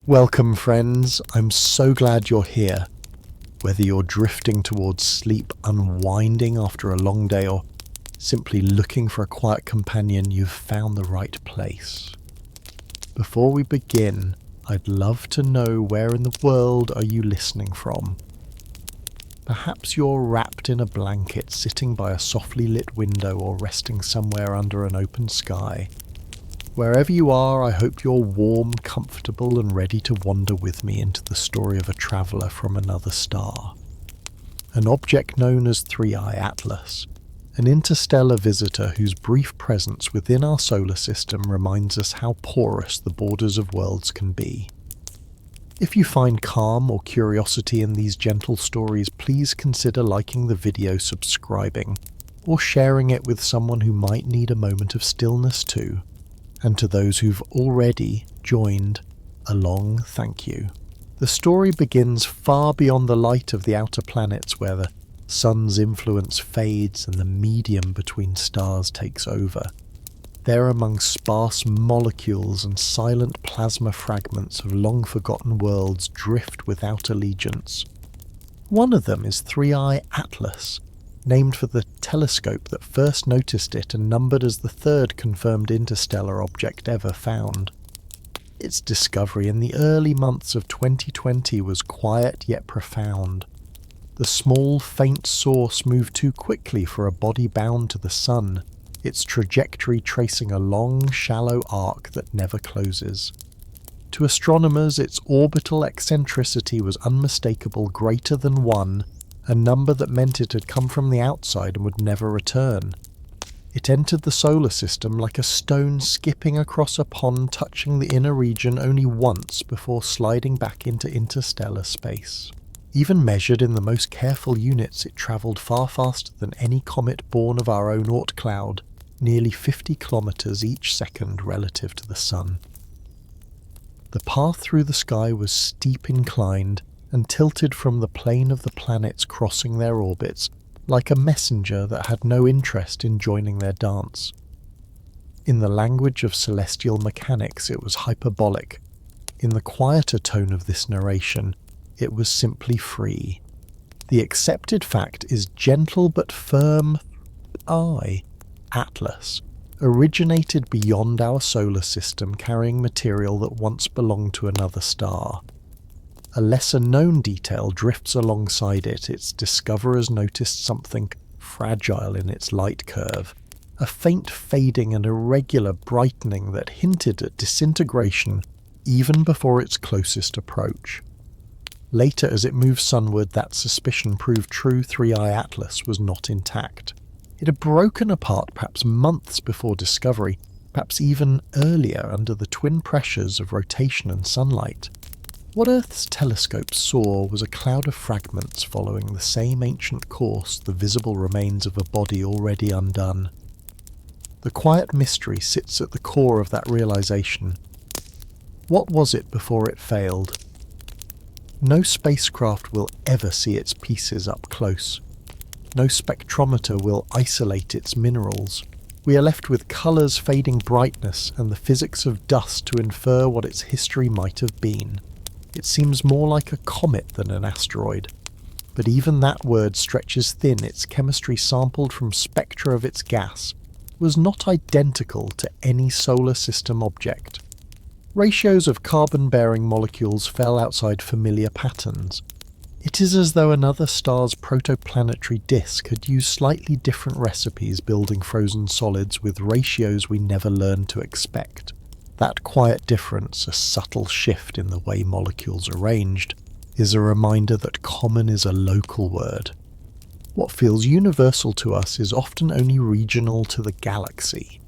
Welcome, friends. I'm so glad you're here. Whether you're drifting towards sleep, unwinding after a long day, or simply looking for a quiet companion, you've found the right place. Before we begin, I'd love to know where in the world are you listening from. Perhaps you're wrapped in a blanket, sitting by a softly lit window, or resting somewhere under an open sky. Wherever you are, I hope you're warm, comfortable, and ready to wander with me into the story of a traveller from another star. An object known as 3I Atlas, an interstellar visitor whose brief presence within our solar system reminds us how porous the borders of worlds can be. If you find calm or curiosity in these gentle stories, please consider liking the video, subscribing, or sharing it with someone who might need a moment of stillness too. And to those who've already joined, a long thank you. The story begins far beyond the light of the outer planets, where the sun's influence fades and the medium between stars takes over. There, among sparse molecules and silent plasma fragments of long-forgotten worlds, drift without allegiance. One of them is 3I Atlas, named for the telescope that first noticed it and numbered as the third confirmed interstellar object ever found. Its discovery in the early months of 2020 was quiet yet profound. The small, faint source moved too quickly for a body bound to the sun, its trajectory tracing a long, shallow arc that never closes. To astronomers, its orbital eccentricity was unmistakable, greater than 1, a number that meant it had come from the outside and would never return. It entered the solar system like a stone skipping across a pond, touching the inner region only once before sliding back into interstellar space. Even measured in the most careful units, it travelled far faster than any comet born of our own Oort cloud, nearly 50 kilometres each second relative to the Sun. The path through the sky was steep inclined, and tilted from the plane of the planets crossing their orbits, like a messenger that had no interest in joining their dance. In the language of celestial mechanics, it was hyperbolic. In the quieter tone of this narration, it was simply free. The accepted fact is gentle but firm. Atlas originated beyond our solar system, carrying material that once belonged to another star. A lesser-known detail drifts alongside it. Its discoverers noticed something fragile in its light curve, a faint fading and irregular brightening that hinted at disintegration even before its closest approach. Later, as it moved sunward, that suspicion proved true. 3I Atlas was not intact. It had broken apart perhaps months before discovery, perhaps even earlier under the twin pressures of rotation and sunlight. What Earth's telescope saw was a cloud of fragments following the same ancient course, the visible remains of a body already undone. The quiet mystery sits at the core of that realization. What was it before it failed? No spacecraft will ever see its pieces up close. No spectrometer will isolate its minerals. We are left with colours, fading brightness, and the physics of dust to infer what its history might have been. It seems more like a comet than an asteroid. But even that word stretches thin. Its chemistry, sampled from spectra of its gas, was not identical to any solar system object. Ratios of carbon-bearing molecules fell outside familiar patterns. It is as though another star's protoplanetary disk had used slightly different recipes, building frozen solids with ratios we never learned to expect. That quiet difference, a subtle shift in the way molecules are arranged, is a reminder that common is a local word. What feels universal to us is often only regional to the galaxy.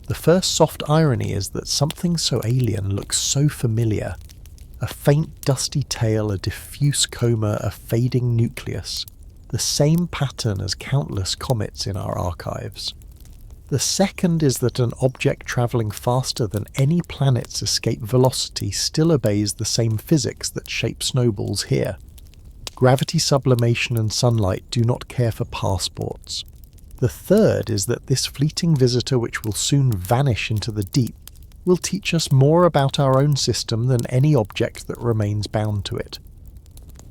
The first soft irony is that something so alien looks so familiar. A faint dusty tail, a diffuse coma, a fading nucleus. The same pattern as countless comets in our archives. The second is that an object travelling faster than any planet's escape velocity still obeys the same physics that shape snowballs here. Gravity, sublimation and sunlight do not care for passports. The third is that this fleeting visitor, which will soon vanish into the deep, will teach us more about our own system than any object that remains bound to it.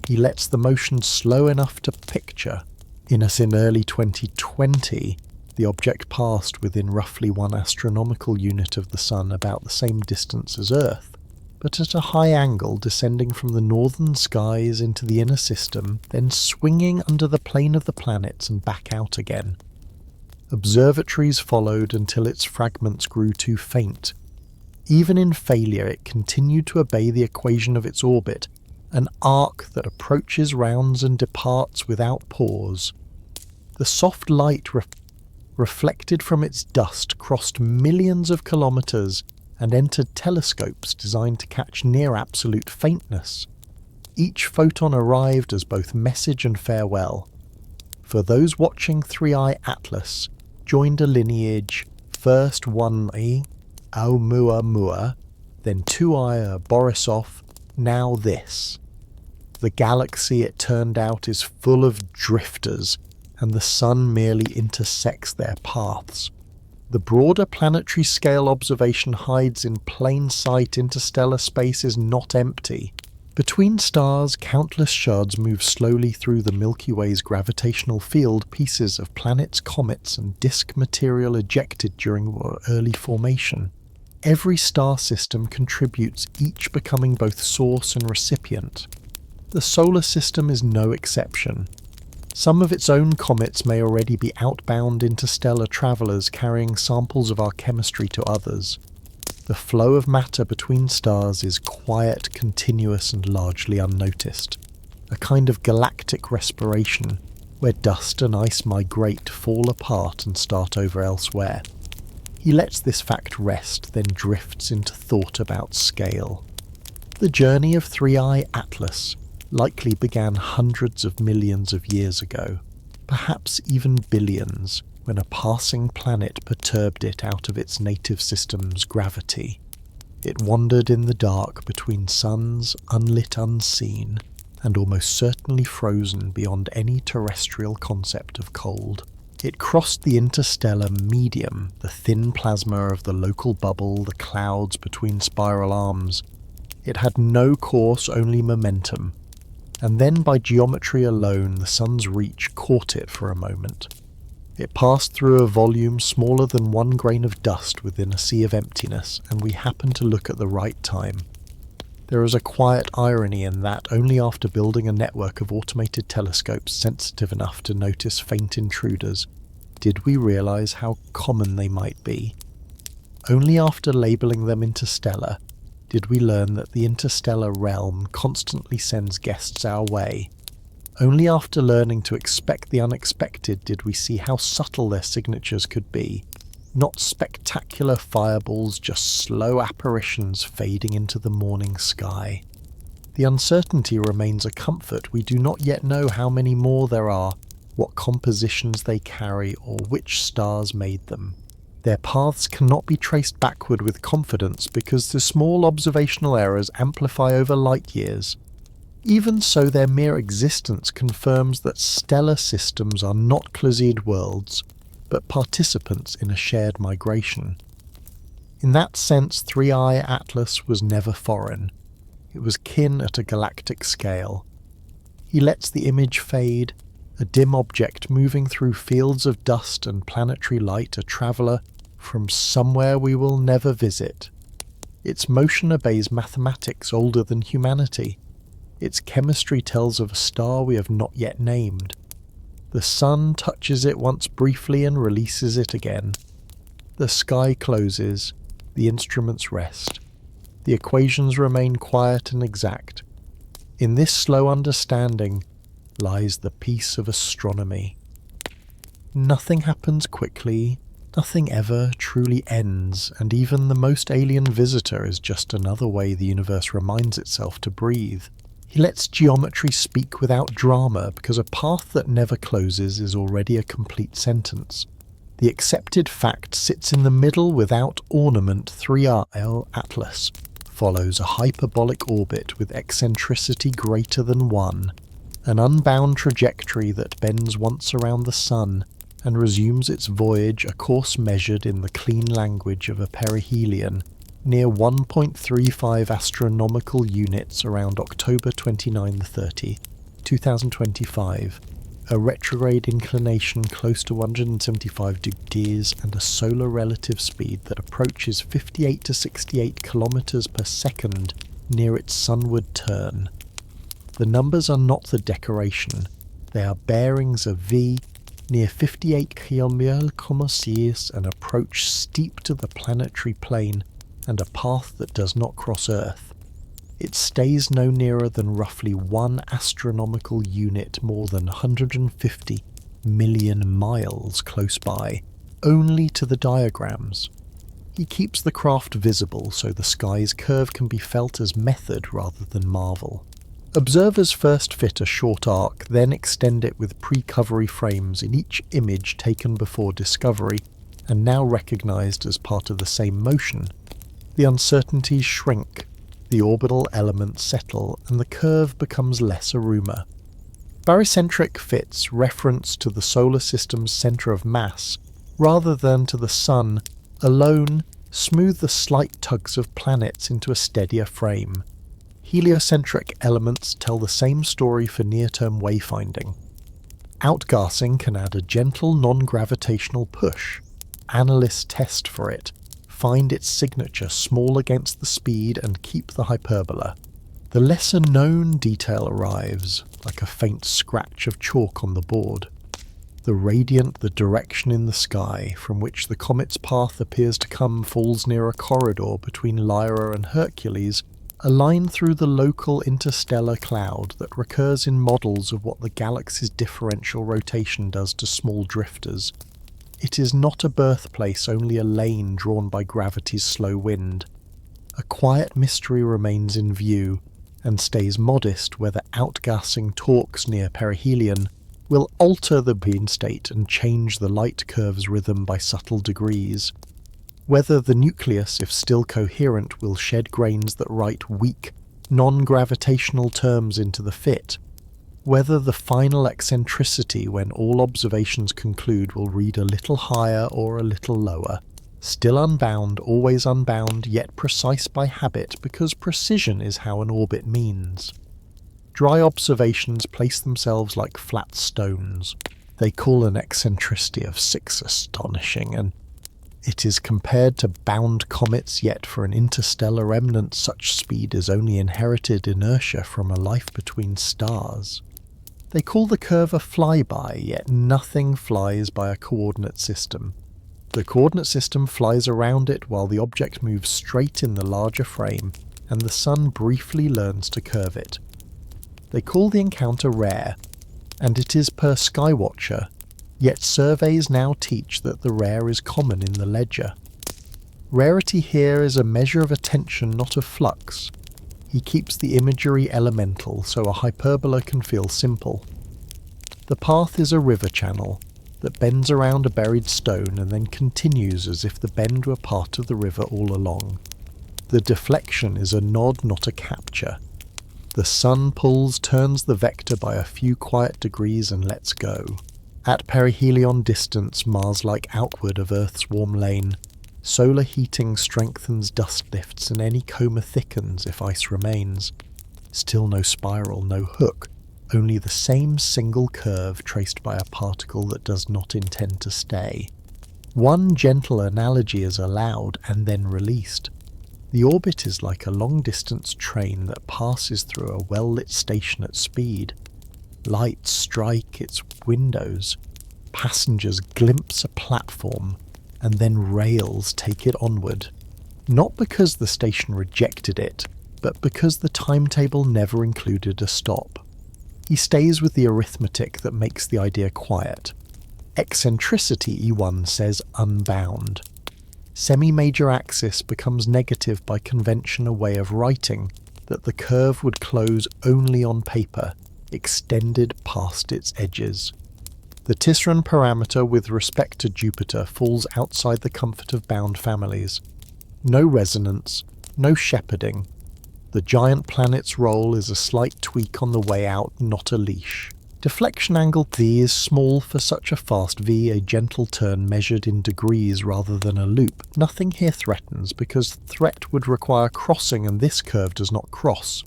He lets the motion slow enough to picture. In early 2020, the object passed within roughly 1 astronomical unit of the Sun, about the same distance as Earth, but at a high angle, descending from the northern skies into the inner system, then swinging under the plane of the planets and back out again. Observatories followed until its fragments grew too faint. Even in failure, it continued to obey the equation of its orbit, an arc that approaches, rounds, and departs without pause. The soft light reflected from its dust crossed millions of kilometers and entered telescopes designed to catch near absolute faintness. Each photon arrived as both message and farewell. For those watching, 3i Atlas joined a lineage, first 1i Oumuamua, then 2i Borisov, now this. The galaxy, it turned out, is full of drifters, and the Sun merely intersects their paths. The broader planetary scale observation hides in plain sight. Interstellar space is not empty. Between stars, countless shards move slowly through the Milky Way's gravitational field, pieces of planets, comets, and disk material ejected during early formation. Every star system contributes, each becoming both source and recipient. The solar system is no exception. Some of its own comets may already be outbound interstellar travelers carrying samples of our chemistry to others. The flow of matter between stars is quiet, continuous, and largely unnoticed, a kind of galactic respiration where dust and ice migrate, fall apart, and start over elsewhere. He lets this fact rest, then drifts into thought about scale. The journey of 3i Atlas likely began hundreds of millions of years ago, perhaps even billions, when a passing planet perturbed it out of its native system's gravity. It wandered in the dark between suns, unlit, unseen, and almost certainly frozen beyond any terrestrial concept of cold. It crossed the interstellar medium, the thin plasma of the local bubble, the clouds between spiral arms. It had no course, only momentum. And then by geometry alone, the Sun's reach caught it for a moment. It passed through a volume smaller than 1 grain of dust within a sea of emptiness, and we happened to look at the right time. There is a quiet irony in that only after building a network of automated telescopes sensitive enough to notice faint intruders did we realize how common they might be. Only after labeling them interstellar did we learn that the interstellar realm constantly sends guests our way. Only after learning to expect the unexpected did we see how subtle their signatures could be. Not spectacular fireballs, just slow apparitions fading into the morning sky. The uncertainty remains a comfort. We do not yet know how many more there are, what compositions they carry, or which stars made them. Their paths cannot be traced backward with confidence because the small observational errors amplify over light years. Even so, their mere existence confirms that stellar systems are not Clausied worlds, but participants in a shared migration. In that sense, 3i Atlas was never foreign. It was kin at a galactic scale. He lets the image fade, a dim object moving through fields of dust and planetary light, a traveller from somewhere we will never visit. Its motion obeys mathematics older than humanity. Its chemistry tells of a star we have not yet named. The Sun touches it once briefly and releases it again. The sky closes, the instruments rest. The equations remain quiet and exact. In this slow understanding lies the peace of astronomy. Nothing happens quickly, nothing ever truly ends, and even the most alien visitor is just another way the universe reminds itself to breathe. He lets geometry speak without drama, because a path that never closes is already a complete sentence. The accepted fact sits in the middle without ornament. 3i Atlas follows a hyperbolic orbit with eccentricity greater than 1, an unbound trajectory that bends once around the Sun and resumes its voyage, a course measured in the clean language of a perihelion, near 1.35 astronomical units around October 29-30, 2025, a retrograde inclination close to 175 degrees and a solar relative speed that approaches 58 to 68 kilometers per second near its sunward turn. The numbers are not the decoration, they are bearings of V near 58 km/s, an approach steep to the planetary plane and a path that does not cross Earth. It stays no nearer than roughly 1 astronomical unit more than 150 million miles close by, only to the diagrams. He keeps the craft visible so the sky's curve can be felt as method rather than marvel. Observers first fit a short arc, then extend it with pre-covery frames in each image taken before discovery, and now recognised as part of the same motion. The uncertainties shrink, the orbital elements settle, and the curve becomes less a rumour. Barycentric fits reference to the solar system's centre of mass, rather than to the Sun, alone smooth the slight tugs of planets into a steadier frame. Heliocentric elements tell the same story for near-term wayfinding. Outgassing can add a gentle non-gravitational push. Analysts test for it, find its signature small against the speed and keep the hyperbola. The lesser-known detail arrives, like a faint scratch of chalk on the board. The radiant, the direction in the sky from which the comet's path appears to come falls near a corridor between Lyra and Hercules, a line through the local interstellar cloud that recurs in models of what the galaxy's differential rotation does to small drifters. It is not a birthplace, only a lane drawn by gravity's slow wind. A quiet mystery remains in view, and stays modest whether outgassing torques near perihelion will alter the beam state and change the light curve's rhythm by subtle degrees. Whether the nucleus, if still coherent, will shed grains that write weak, non-gravitational terms into the fit. Whether the final eccentricity when all observations conclude will read a little higher or a little lower. Still unbound, always unbound, yet precise by habit, because precision is how an orbit means. Dry observations place themselves like flat stones. They call an eccentricity of 6 astonishing, and it is compared to bound comets, yet for an interstellar remnant such speed is only inherited inertia from a life between stars. They call the curve a flyby, yet nothing flies by a coordinate system. The coordinate system flies around it while the object moves straight in the larger frame, and the Sun briefly learns to curve it. They call the encounter rare, and it is per Skywatcher, yet surveys now teach that the rare is common in the ledger. Rarity here is a measure of attention, not of flux. He keeps the imagery elemental so a hyperbola can feel simple. The path is a river channel that bends around a buried stone and then continues as if the bend were part of the river all along. The deflection is a nod, not a capture. The Sun turns the vector by a few quiet degrees and lets go. At perihelion distance, Mars-like outward of Earth's warm lane, solar heating strengthens dust lifts and any coma thickens if ice remains. Still no spiral, no hook, only the same single curve traced by a particle that does not intend to stay. One gentle analogy is allowed and then released. The orbit is like a long-distance train that passes through a well-lit station at speed. Lights strike its windows, passengers glimpse a platform, and then rails take it onward. Not because the station rejected it, but because the timetable never included a stop. He stays with the arithmetic that makes the idea quiet. Eccentricity, E1 says, unbound. Semi-major axis becomes negative by convention, a way of writing that the curve would close only on paper, extended past its edges. The Tisserand parameter with respect to Jupiter falls outside the comfort of bound families. No resonance, no shepherding. The giant planet's role is a slight tweak on the way out, not a leash. Deflection angle V is small for such a fast V, a gentle turn measured in degrees rather than a loop. Nothing here threatens, because threat would require crossing and this curve does not cross.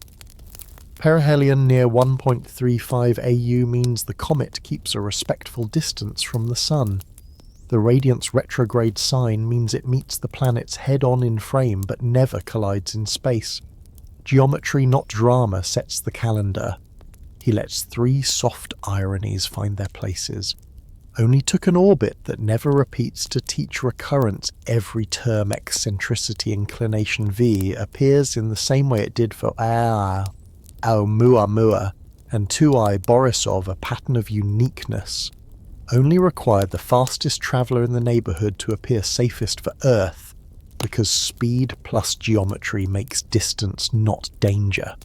Perihelion near 1.35 AU means the comet keeps a respectful distance from the Sun. The radiant's retrograde sign means it meets the planets head-on in frame but never collides in space. Geometry, not drama, sets the calendar. He lets 3 soft ironies find their places. Only took an orbit that never repeats to teach recurrence. Every term eccentricity inclination V appears in the same way it did for Oumuamua and 2i Borisov, a pattern of uniqueness. Only required the fastest traveller in the neighbourhood to appear safest for Earth, because speed plus geometry makes distance not danger.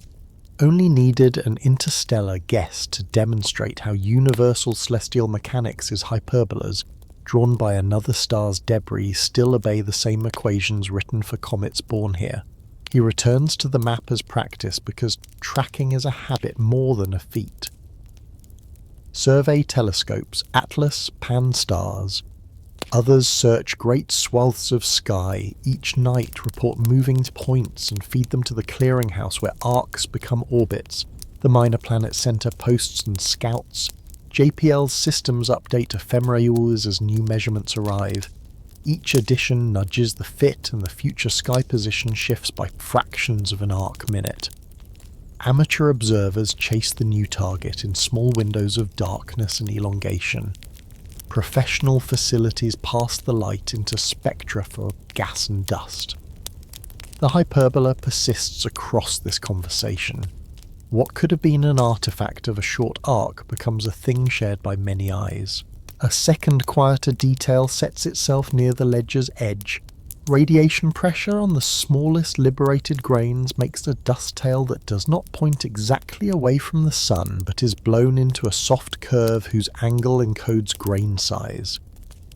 Only needed an interstellar guess to demonstrate how universal celestial mechanics is hyperbolas, drawn by another star's debris, still obey the same equations written for comets born here. He returns to the map as practice because tracking is a habit more than a feat. Survey telescopes, Atlas, Pan-STARRS. Others search great swaths of sky, each night report moving points and feed them to the clearinghouse where arcs become orbits. The Minor Planet Center posts and scouts. JPL's systems update ephemerals as new measurements arrive. Each addition nudges the fit and the future sky position shifts by fractions of an arc minute. Amateur observers chase the new target in small windows of darkness and elongation. Professional facilities pass the light into spectra for gas and dust. The hyperbola persists across this conversation. What could have been an artifact of a short arc becomes a thing shared by many eyes. A second quieter detail sets itself near the ledger's edge. Radiation pressure on the smallest liberated grains makes a dust tail that does not point exactly away from the sun but is blown into a soft curve whose angle encodes grain size.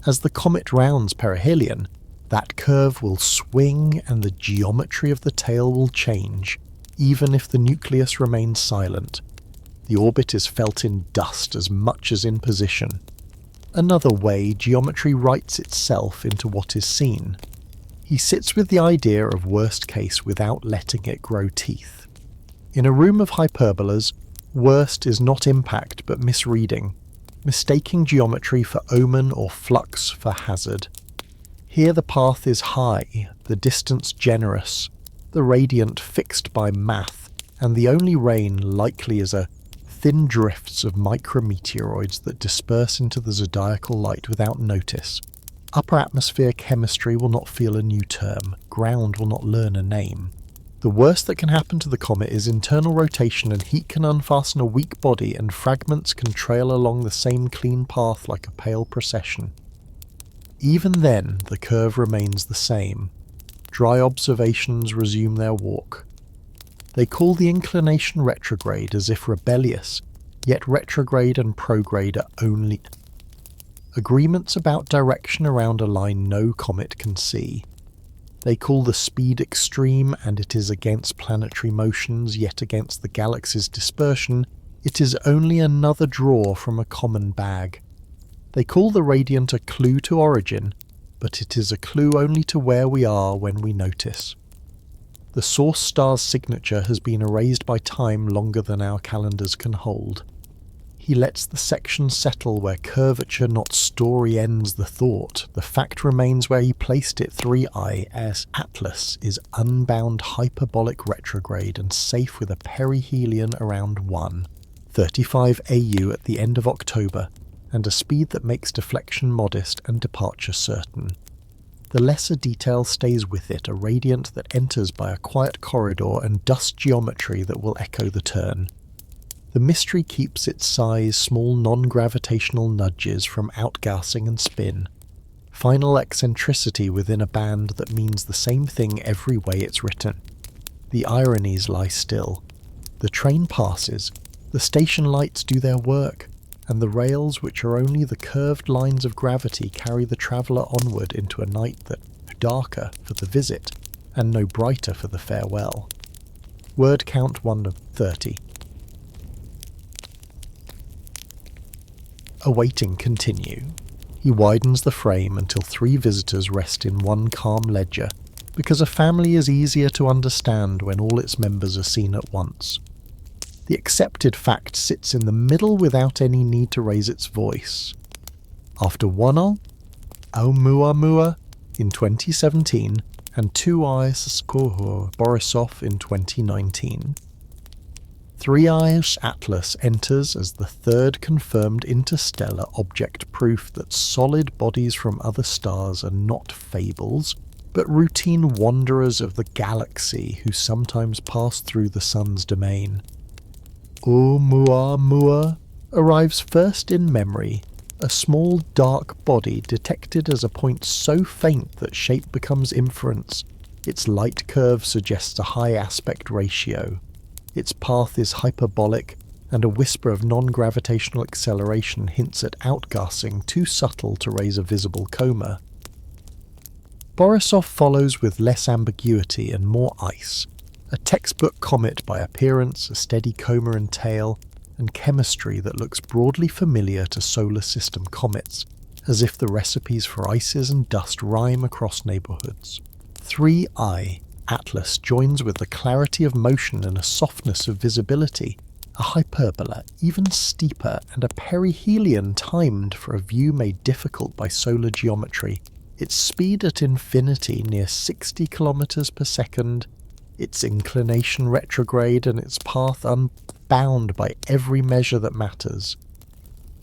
As the comet rounds perihelion, that curve will swing and the geometry of the tail will change, even if the nucleus remains silent. The orbit is felt in dust as much as in position. Another way, geometry writes itself into what is seen. He sits with the idea of worst case without letting it grow teeth. In a room of hyperbolas, worst is not impact but misreading, mistaking geometry for omen or flux for hazard. Here the path is high, the distance generous, the radiant fixed by math, and the only rain likely is a thin drifts of micrometeoroids that disperse into the zodiacal light without notice. Upper atmosphere chemistry will not feel a new term, ground will not learn a name. The worst that can happen to the comet is internal rotation, and heat can unfasten a weak body and fragments can trail along the same clean path like a pale procession. Even then, the curve remains the same. Dry observations resume their walk. They call the inclination retrograde as if rebellious, yet retrograde and prograde are only agreements about direction around a line no comet can see. They call the speed extreme, and it is against planetary motions, yet against the galaxy's dispersion. It is only another draw from a common bag. They call the radiant a clue to origin, but it is a clue only to where we are when we notice. The source star's signature has been erased by time longer than our calendars can hold. He lets the section settle where curvature not story ends the thought. The fact remains where he placed it. 3i as Atlas is unbound hyperbolic retrograde and safe with a perihelion around 1:35 AU at the end of October, and a speed that makes deflection modest and departure certain. The lesser detail stays with it, a radiant that enters by a quiet corridor and dust geometry that will echo the turn. The mystery keeps its size, small non-gravitational nudges from outgassing and spin. Final eccentricity within a band that means the same thing every way it's written. The ironies lie still. The train passes, the station lights do their work, and the rails, which are only the curved lines of gravity, carry the traveller onward into a night that darker for the visit, and no brighter for the farewell. Word count 1 of 30. awaiting continue. He widens the frame until 3 visitors rest in one calm ledger, because a family is easier to understand when all its members are seen at once. The accepted fact sits in the middle without any need to raise its voice. After 1 Oumuamua in 2017 and 2 Borisov in 2019. 3 Atlas enters as the 3rd confirmed interstellar object, proof that solid bodies from other stars are not fables, but routine wanderers of the galaxy who sometimes pass through the sun's domain. Oumuamua arrives first in memory, a small dark body detected as a point so faint that shape becomes inference. Its light curve suggests a high aspect ratio. Its path is hyperbolic, and a whisper of non-gravitational acceleration hints at outgassing too subtle to raise a visible coma. Borisov follows with less ambiguity and more ice. A textbook comet by appearance, a steady coma and tail, and chemistry that looks broadly familiar to solar system comets, as if the recipes for ices and dust rhyme across neighbourhoods. 3 Atlas joins with the clarity of motion and a softness of visibility, a hyperbola even steeper and a perihelion timed for a view made difficult by solar geometry, its speed at infinity near 60 kilometers per second, its inclination retrograde and its path unbound by every measure that matters.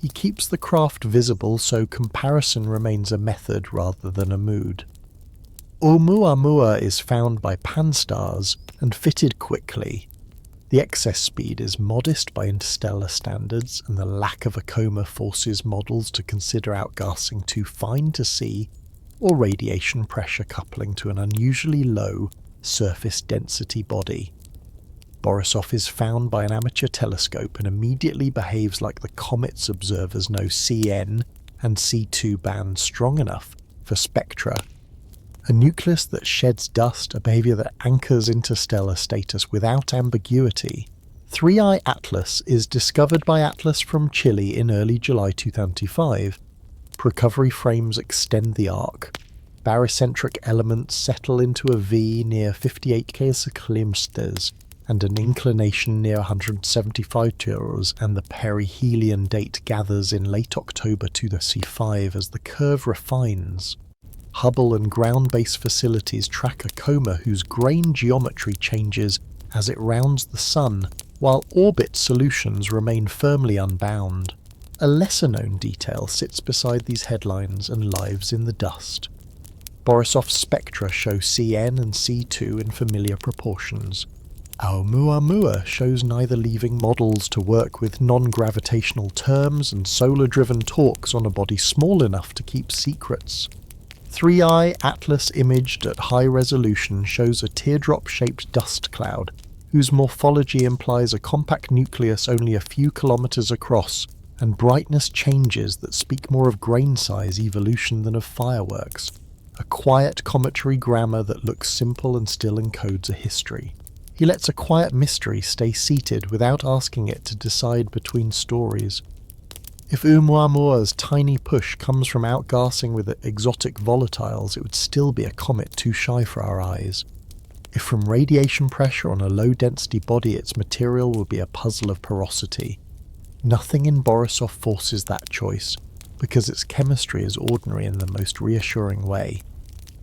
He keeps the craft visible so comparison remains a method rather than a mood. Oumuamua is found by Pan-STARRS and fitted quickly. The excess speed is modest by interstellar standards, and the lack of a coma forces models to consider outgassing too fine to see, or radiation pressure coupling to an unusually low surface density body. Borisov is found by an amateur telescope and immediately behaves like the comet's observers know CN and C2 bands strong enough for spectra. A nucleus that sheds dust, a behaviour that anchors interstellar status without ambiguity. 3 Atlas is discovered by Atlas from Chile in early July 2005. Recovery frames extend the arc. Barycentric elements settle into a V near 58 km, and an inclination near 175 gyros, and the perihelion date gathers in late October to the C5 as the curve refines. Hubble and ground-based facilities track a coma whose grain geometry changes as it rounds the Sun, while orbit solutions remain firmly unbound. A lesser-known detail sits beside these headlines and lives in the dust. Borisov's spectra show CN and C2 in familiar proportions. Oumuamua shows neither, leaving models to work with non-gravitational terms and solar-driven talks on a body small enough to keep secrets. 3 Atlas imaged at high resolution shows a teardrop-shaped dust cloud, whose morphology implies a compact nucleus only a few kilometers across, and brightness changes that speak more of grain size evolution than of fireworks. A quiet cometary grammar that looks simple and still encodes a history. He lets a quiet mystery stay seated without asking it to decide between stories. If Oumuamua's tiny push comes from outgassing with exotic volatiles, it would still be a comet too shy for our eyes. If from radiation pressure on a low-density body, its material would be a puzzle of porosity. Nothing in Borisov forces that choice, because its chemistry is ordinary in the most reassuring way.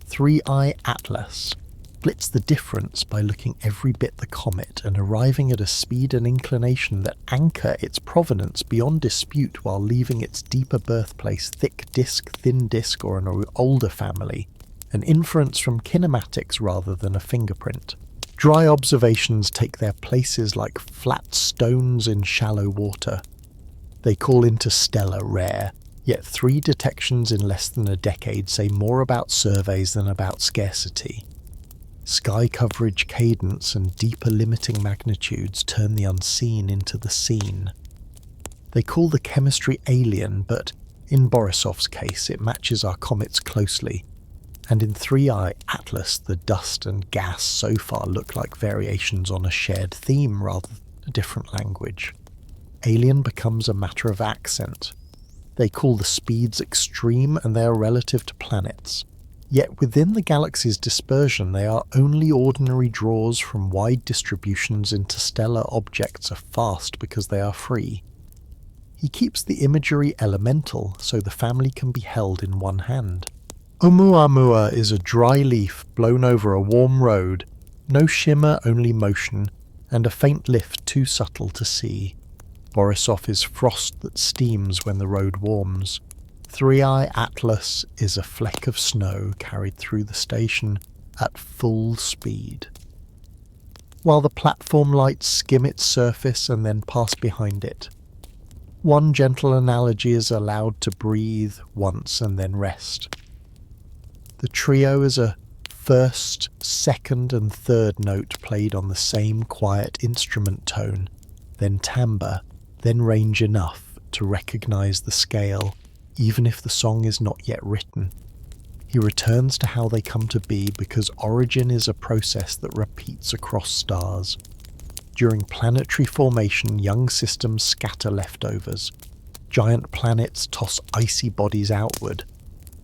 3 Atlas splits the difference by looking every bit the comet and arriving at a speed and inclination that anchor its provenance beyond dispute while leaving its deeper birthplace thick disk, thin disk, or an older family, an inference from kinematics rather than a fingerprint. Dry observations take their places like flat stones in shallow water. They call interstellar rare, yet 3 detections in less than a decade say more about surveys than about scarcity. Sky coverage cadence and deeper limiting magnitudes turn the unseen into the seen. They call the chemistry alien, but in Borisov's case it matches our comets closely, and in 3 Atlas the dust and gas so far look like variations on a shared theme rather than a different language. Alien becomes a matter of accent. They call the speeds extreme and they are relative to planets. Yet within the galaxy's dispersion they are only ordinary draws from wide distributions. Interstellar objects are fast because they are free. He keeps the imagery elemental so the family can be held in one hand. Oumuamua is a dry leaf blown over a warm road, no shimmer, only motion, and a faint lift too subtle to see. Borisov is frost that steams when the road warms. Three-Eye Atlas is a fleck of snow carried through the station at full speed. While the platform lights skim its surface and then pass behind it, one gentle analogy is allowed to breathe once and then rest. The trio is a first, second and third note played on the same quiet instrument tone, then timbre, then range enough to recognise the scale, even if the song is not yet written. He returns to how they come to be because origin is a process that repeats across stars. During planetary formation, young systems scatter leftovers. Giant planets toss icy bodies outward.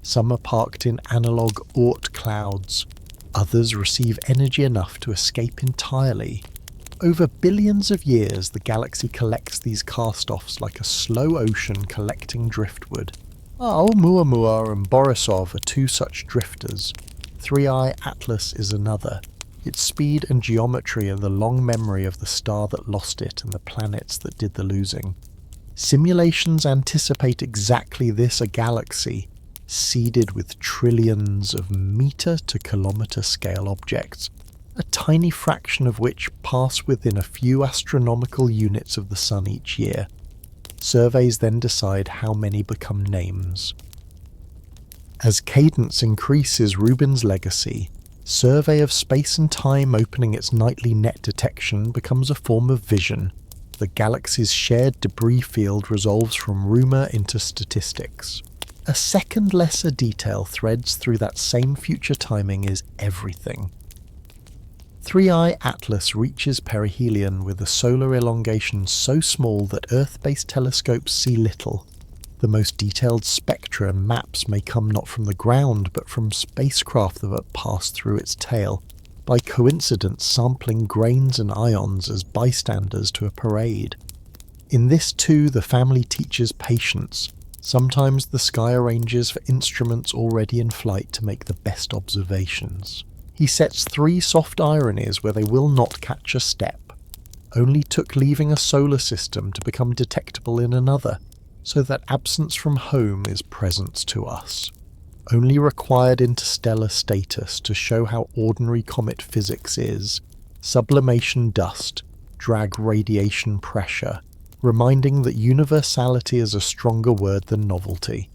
Some are parked in analog Oort clouds. Others receive energy enough to escape entirely. Over billions of years, the galaxy collects these cast-offs like a slow ocean collecting driftwood. Oumuamua and Borisov are two such drifters. Three-Eye Atlas is another. Its speed and geometry are the long memory of the star that lost it and the planets that did the losing. Simulations anticipate exactly this: a galaxy seeded with trillions of meter to kilometer scale objects, a tiny fraction of which pass within a few astronomical units of the Sun each year. Surveys then decide how many become names. As cadence increases Rubin's legacy, survey of space and time opening its nightly net detection becomes a form of vision. The galaxy's shared debris field resolves from rumour into statistics. A second lesser detail threads through that same future timing is everything. Three-Eye Atlas reaches perihelion with a solar elongation so small that Earth-based telescopes see little. The most detailed spectra and maps may come not from the ground but from spacecraft that pass through its tail, by coincidence sampling grains and ions as bystanders to a parade. In this too the family teaches patience. Sometimes the sky arranges for instruments already in flight to make the best observations. He sets 3 soft ironies where they will not catch a step. Only took leaving a solar system to become detectable in another, so that absence from home is presence to us. Only required interstellar status to show how ordinary comet physics is. Sublimation dust, drag radiation pressure, reminding that universality is a stronger word than novelty.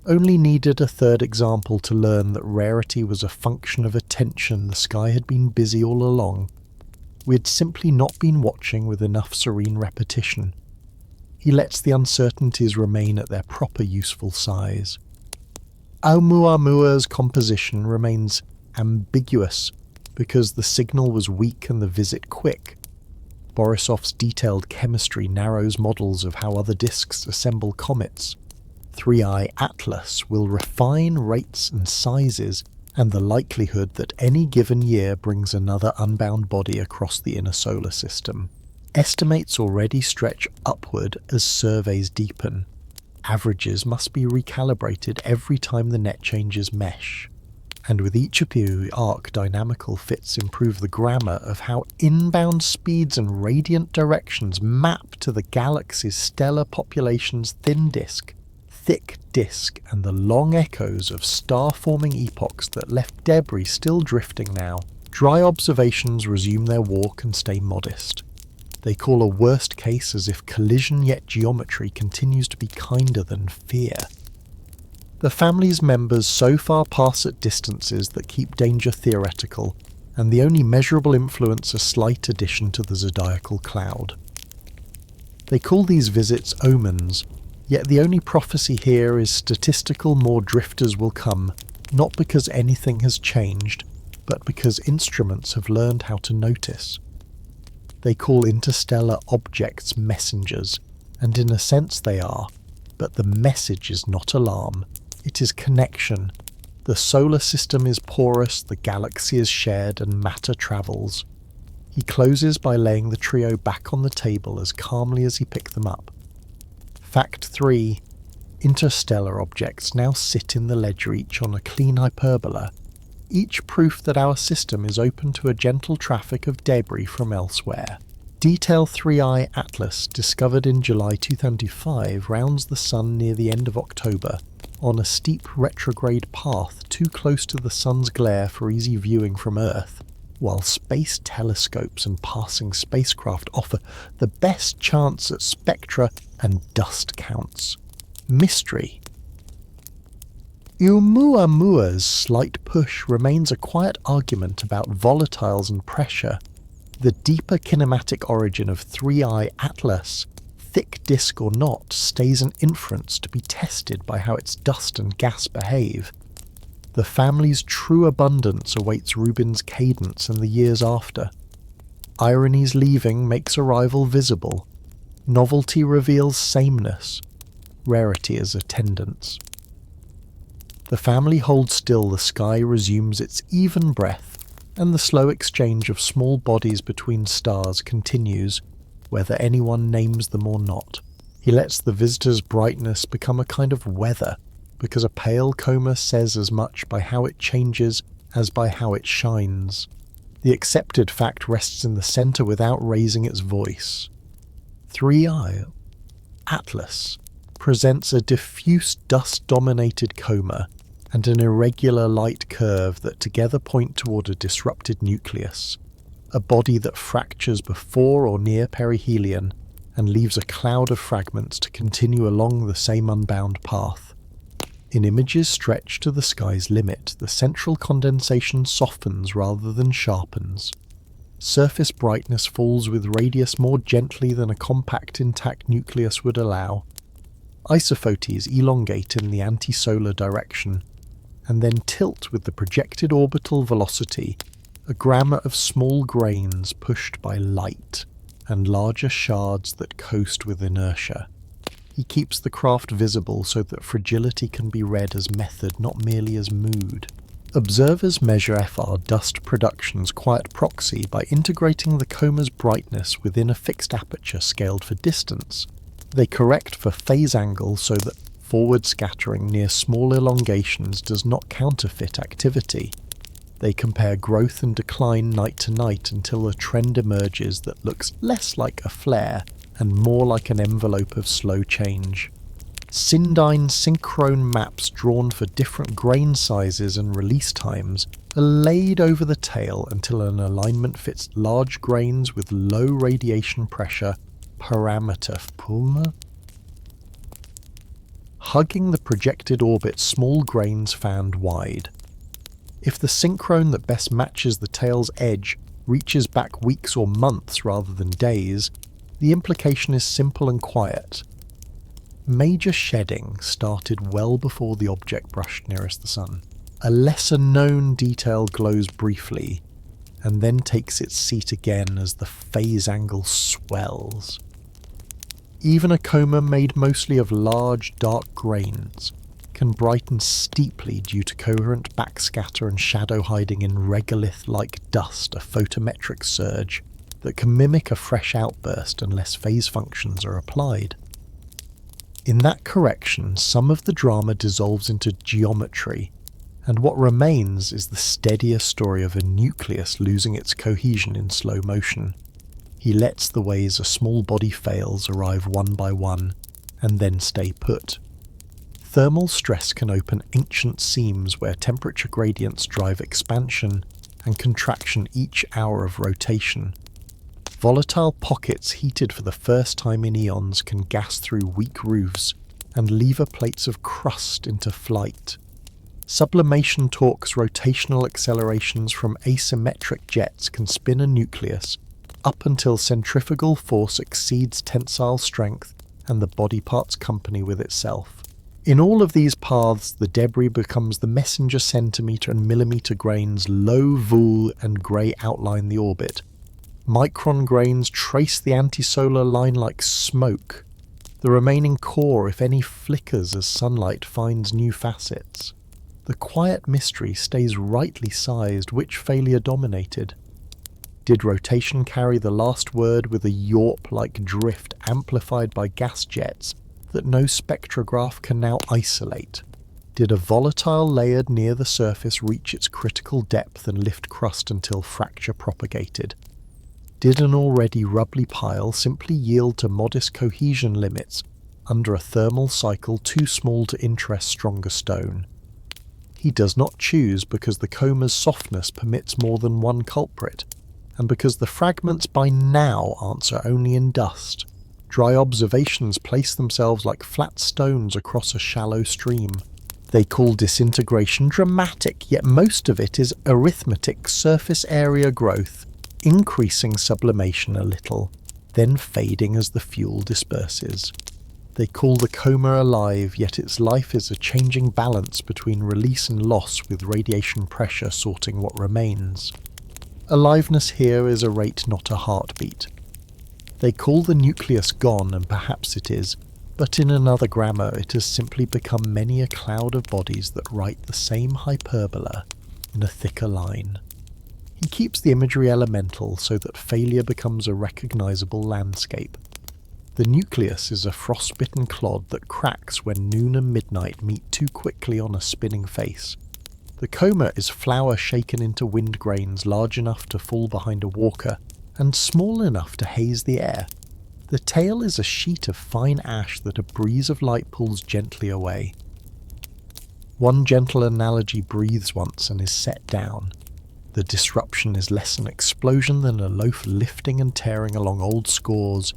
Only needed a third example to learn that rarity was a function of attention. The sky had been busy all along. We had simply not been watching with enough serene repetition. He lets the uncertainties remain at their proper useful size. Oumuamua's composition remains ambiguous because the signal was weak and the visit quick. Borisov's detailed chemistry narrows models of how other disks assemble comets. Three-Eye Atlas will refine rates and sizes and the likelihood that any given year brings another unbound body across the inner solar system. Estimates already stretch upward as surveys deepen. Averages must be recalibrated every time the net changes mesh. And with each view, arc dynamical fits improve the grammar of how inbound speeds and radiant directions map to the galaxy's stellar population's thin disk, thick disk, and the long echoes of star-forming epochs that left debris still drifting now. Dry observations resume their walk and stay modest. They call a worst case as if collision yet geometry continues to be kinder than fear. The family's members so far pass at distances that keep danger theoretical, and the only measurable influence a slight addition to the zodiacal cloud. They call these visits omens, yet the only prophecy here is statistical: more drifters will come, not because anything has changed, but because instruments have learned how to notice. They call interstellar objects messengers, and in a sense they are, But the message is not alarm, it is connection. The solar system is porous, the galaxy is shared, and matter travels. He closes by laying the trio back on the table as calmly as he picked them up. Fact 3. Interstellar objects now sit in the ledger, each on a clean hyperbola, each proof that our system is open to a gentle traffic of debris from elsewhere. Detail 3I Atlas, discovered in July 2005, rounds the Sun near the end of October, on a steep retrograde path too close to the Sun's glare for easy viewing from Earth, while space telescopes and passing spacecraft offer the best chance at spectra and dust counts. Mystery. Oumuamua's slight push remains a quiet argument about volatiles and pressure. The deeper kinematic origin of 3I Atlas, thick disk or not, stays an inference to be tested by how its dust and gas behave. The family's true abundance awaits Rubin's cadence in the years after. Irony's leaving makes arrival visible. Novelty reveals sameness. Rarity is attendance. The family holds still, the sky resumes its even breath, and the slow exchange of small bodies between stars continues, whether anyone names them or not. He lets the visitor's brightness become a kind of weather, because a pale coma says as much by how it changes as by how it shines. The accepted fact rests in the centre without raising its voice. 3I Atlas presents a diffuse dust-dominated coma and an irregular light curve that together point toward a disrupted nucleus, a body that fractures before or near perihelion and leaves a cloud of fragments to continue along the same unbound path. In images stretched to the sky's limit, the central condensation softens rather than sharpens. Surface brightness falls with radius more gently than a compact intact nucleus would allow. Isophotes elongate in the anti-solar direction, and then tilt with the projected orbital velocity, a grammar of small grains pushed by light, and larger shards that coast with inertia. He keeps the craft visible so that fragility can be read as method, not merely as mood. Observers measure FR dust production's quiet proxy by integrating the coma's brightness within a fixed aperture scaled for distance. They correct for phase angle so that forward scattering near small elongations does not counterfeit activity. They compare growth and decline night to night until a trend emerges that looks less like a flare and more like an envelope of slow change. Syndine synchrone maps drawn for different grain sizes and release times are laid over the tail until an alignment fits large grains with low radiation pressure parameter Puma. Hugging the projected orbit, small grains fanned wide. If the synchrone that best matches the tail's edge reaches back weeks or months rather than days, the implication is simple and quiet. Major shedding started well before the object brushed nearest the sun. A lesser-known detail glows briefly, and then takes its seat again as the phase angle swells. Even a coma made mostly of large, dark grains can brighten steeply due to coherent backscatter and shadow hiding in regolith-like dust, a photometric surge that can mimic a fresh outburst unless phase functions are applied. In that correction, some of the drama dissolves into geometry, and what remains is the steadier story of a nucleus losing its cohesion in slow motion. He lets the ways a small body fails arrive one by one, and then stay put. Thermal stress can open ancient seams where temperature gradients drive expansion and contraction each hour of rotation. Volatile pockets heated for the first time in eons can gas through weak roofs and lever plates of crust into flight. Sublimation torques rotational accelerations from asymmetric jets can spin a nucleus up until centrifugal force exceeds tensile strength and the body parts company with itself. In all of these paths, the debris becomes the messenger centimetre and millimetre grains low vool and grey outline the orbit. Micron grains trace the antisolar line like smoke. The remaining core, if any, flickers as sunlight finds new facets. The quiet mystery stays rightly sized which failure dominated. Did rotation carry the last word with a Yorp-like drift amplified by gas jets that no spectrograph can now isolate? Did a volatile layered near the surface reach its critical depth and lift crust until fracture propagated? Did an already rubbly pile simply yield to modest cohesion limits under a thermal cycle too small to interest stronger stone? He does not choose because the coma's softness permits more than one culprit, and because the fragments by now answer only in dust. Dry observations place themselves like flat stones across a shallow stream. They call disintegration dramatic, yet most of it is arithmetic surface area growth, increasing sublimation a little, then fading as the fuel disperses. They call the coma alive, yet its life is a changing balance between release and loss, with radiation pressure sorting what remains. Aliveness here is a rate, not a heartbeat. They call the nucleus gone, and perhaps it is, but in another grammar it has simply become many a cloud of bodies that write the same hyperbola in a thicker line. He keeps the imagery elemental so that failure becomes a recognizable landscape. The nucleus is a frostbitten clod that cracks when noon and midnight meet too quickly on a spinning face. The coma is flour shaken into wind grains large enough to fall behind a walker and small enough to haze the air. The tail is a sheet of fine ash that a breeze of light pulls gently away. One gentle analogy breathes once and is set down. The disruption is less an explosion than a loaf lifting and tearing along old scores,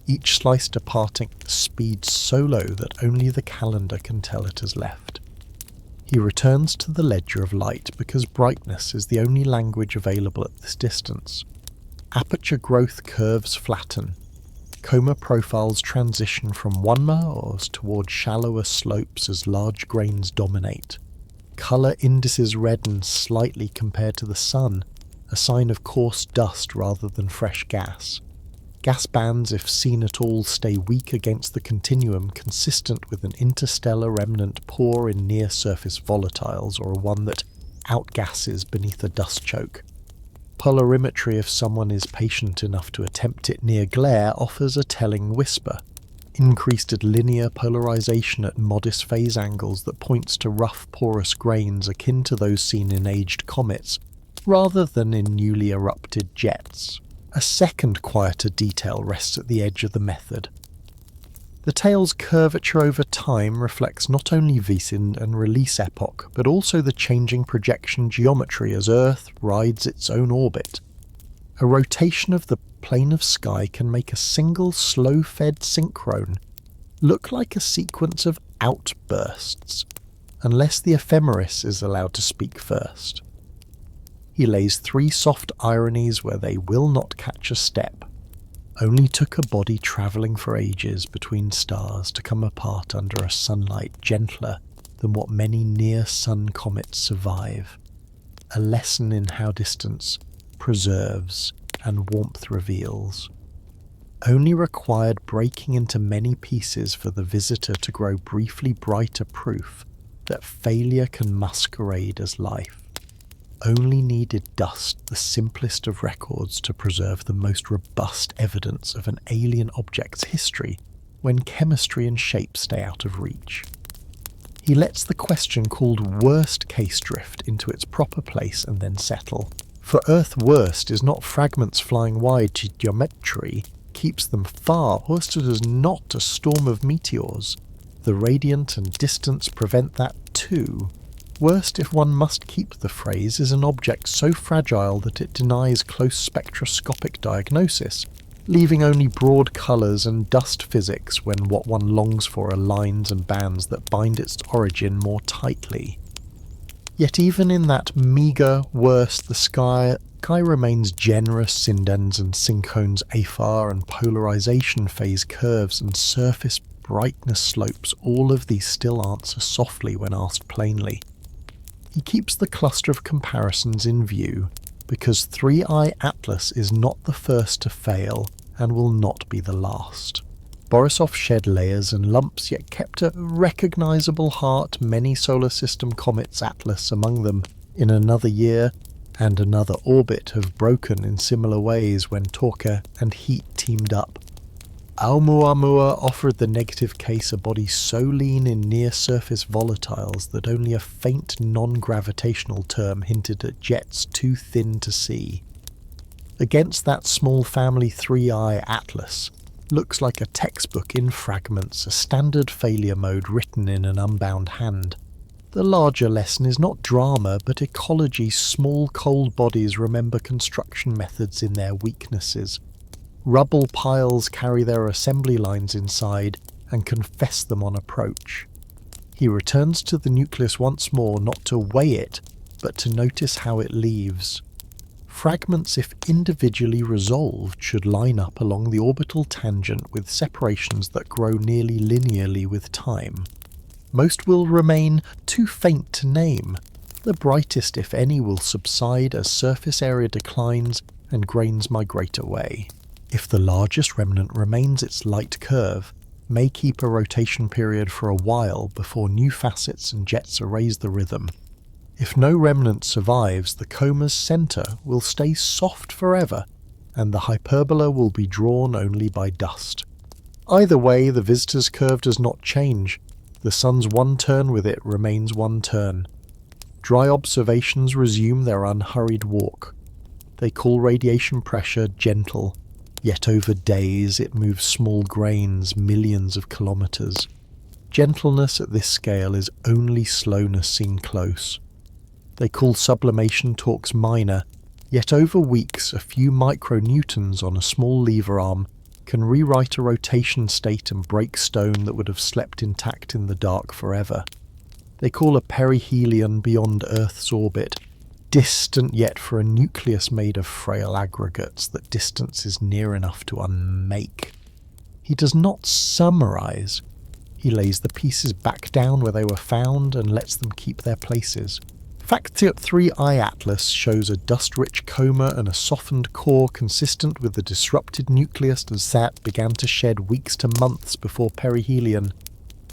each slice departing at a speed so low that only the calendar can tell it has left. He returns to the ledger of light because brightness is the only language available at this distance. Aperture growth curves flatten. Coma profiles transition from one-mahs toward shallower slopes as large grains dominate. Colour indices redden slightly compared to the sun, a sign of coarse dust rather than fresh gas. Gas bands, if seen at all, stay weak against the continuum, consistent with an interstellar remnant poor in near-surface volatiles or one that outgasses beneath a dust choke. Polarimetry, if someone is patient enough to attempt it near glare, offers a telling whisper. Increased at linear polarization at modest phase angles that points to rough porous grains akin to those seen in aged comets, rather than in newly erupted jets. A second quieter detail rests at the edge of the method. The tail's curvature over time reflects not only Vcin and release epoch, but also the changing projection geometry as Earth rides its own orbit. A rotation of the plane of sky can make a single slow-fed synchrone look like a sequence of outbursts, unless the ephemeris is allowed to speak first. He lays 3 soft ironies where they will not catch a step. Only took a body travelling for ages between stars to come apart under a sunlight gentler than what many near-sun comets survive. A lesson in how distance preserves and warmth reveals. Only required breaking into many pieces for the visitor to grow briefly brighter proof that failure can masquerade as life. Only needed dust, the simplest of records, to preserve the most robust evidence of an alien object's history when chemistry and shape stay out of reach. He lets the question called worst case drift into its proper place and then settle. For Earth worst is not fragments flying wide to geometry, keeps them far. Worst is not a storm of meteors. The radiant and distance prevent that too. Worst, if one must keep the phrase, is an object so fragile that it denies close spectroscopic diagnosis, leaving only broad colours and dust physics when what one longs for are lines and bands that bind its origin more tightly. Yet even in that meagre worst, the sky remains generous. Sindens and synchrones, aphar and polarization phase curves and surface brightness slopes, all of these still answer softly when asked plainly. He keeps the cluster of comparisons in view, because 3i Atlas is not the first to fail and will not be the last. Borisov shed layers and lumps, yet kept a recognizable heart, many solar system comets, Atlas among them. In another year and another orbit have broken in similar ways when Torque and Heat teamed up. Oumuamua offered the negative case a body so lean in near-surface volatiles that only a faint non-gravitational term hinted at jets too thin to see. Against that small family 3i Atlas looks like a textbook in fragments, a standard failure mode written in an unbound hand. The larger lesson is not drama, but ecology. Small cold bodies remember construction methods in their weaknesses. Rubble piles carry their assembly lines inside and confess them on approach. He returns to the nucleus once more, not to weigh it, but to notice how it leaves. Fragments, if individually resolved, should line up along the orbital tangent with separations that grow nearly linearly with time. Most will remain too faint to name. The brightest, if any, will subside as surface area declines and grains migrate away. If the largest remnant remains its light curve, may keep a rotation period for a while before new facets and jets erase the rhythm. If no remnant survives, the coma's centre will stay soft forever, and the hyperbola will be drawn only by dust. Either way, the visitor's curve does not change. The sun's one turn with it remains one turn. Dry observations resume their unhurried walk. They call radiation pressure gentle, yet over days it moves small grains millions of kilometres. Gentleness at this scale is only slowness seen close. They call sublimation torques minor, yet over weeks a few micronewtons on a small lever arm can rewrite a rotation state and break stone that would have slept intact in the dark forever. They call a perihelion beyond Earth's orbit, distant yet for a nucleus made of frail aggregates that distance is near enough to unmake. He does not summarize. He lays the pieces back down where they were found and lets them keep their places. Factyp 3i Atlas shows a dust-rich coma and a softened core consistent with the disrupted nucleus that began to shed weeks to months before perihelion.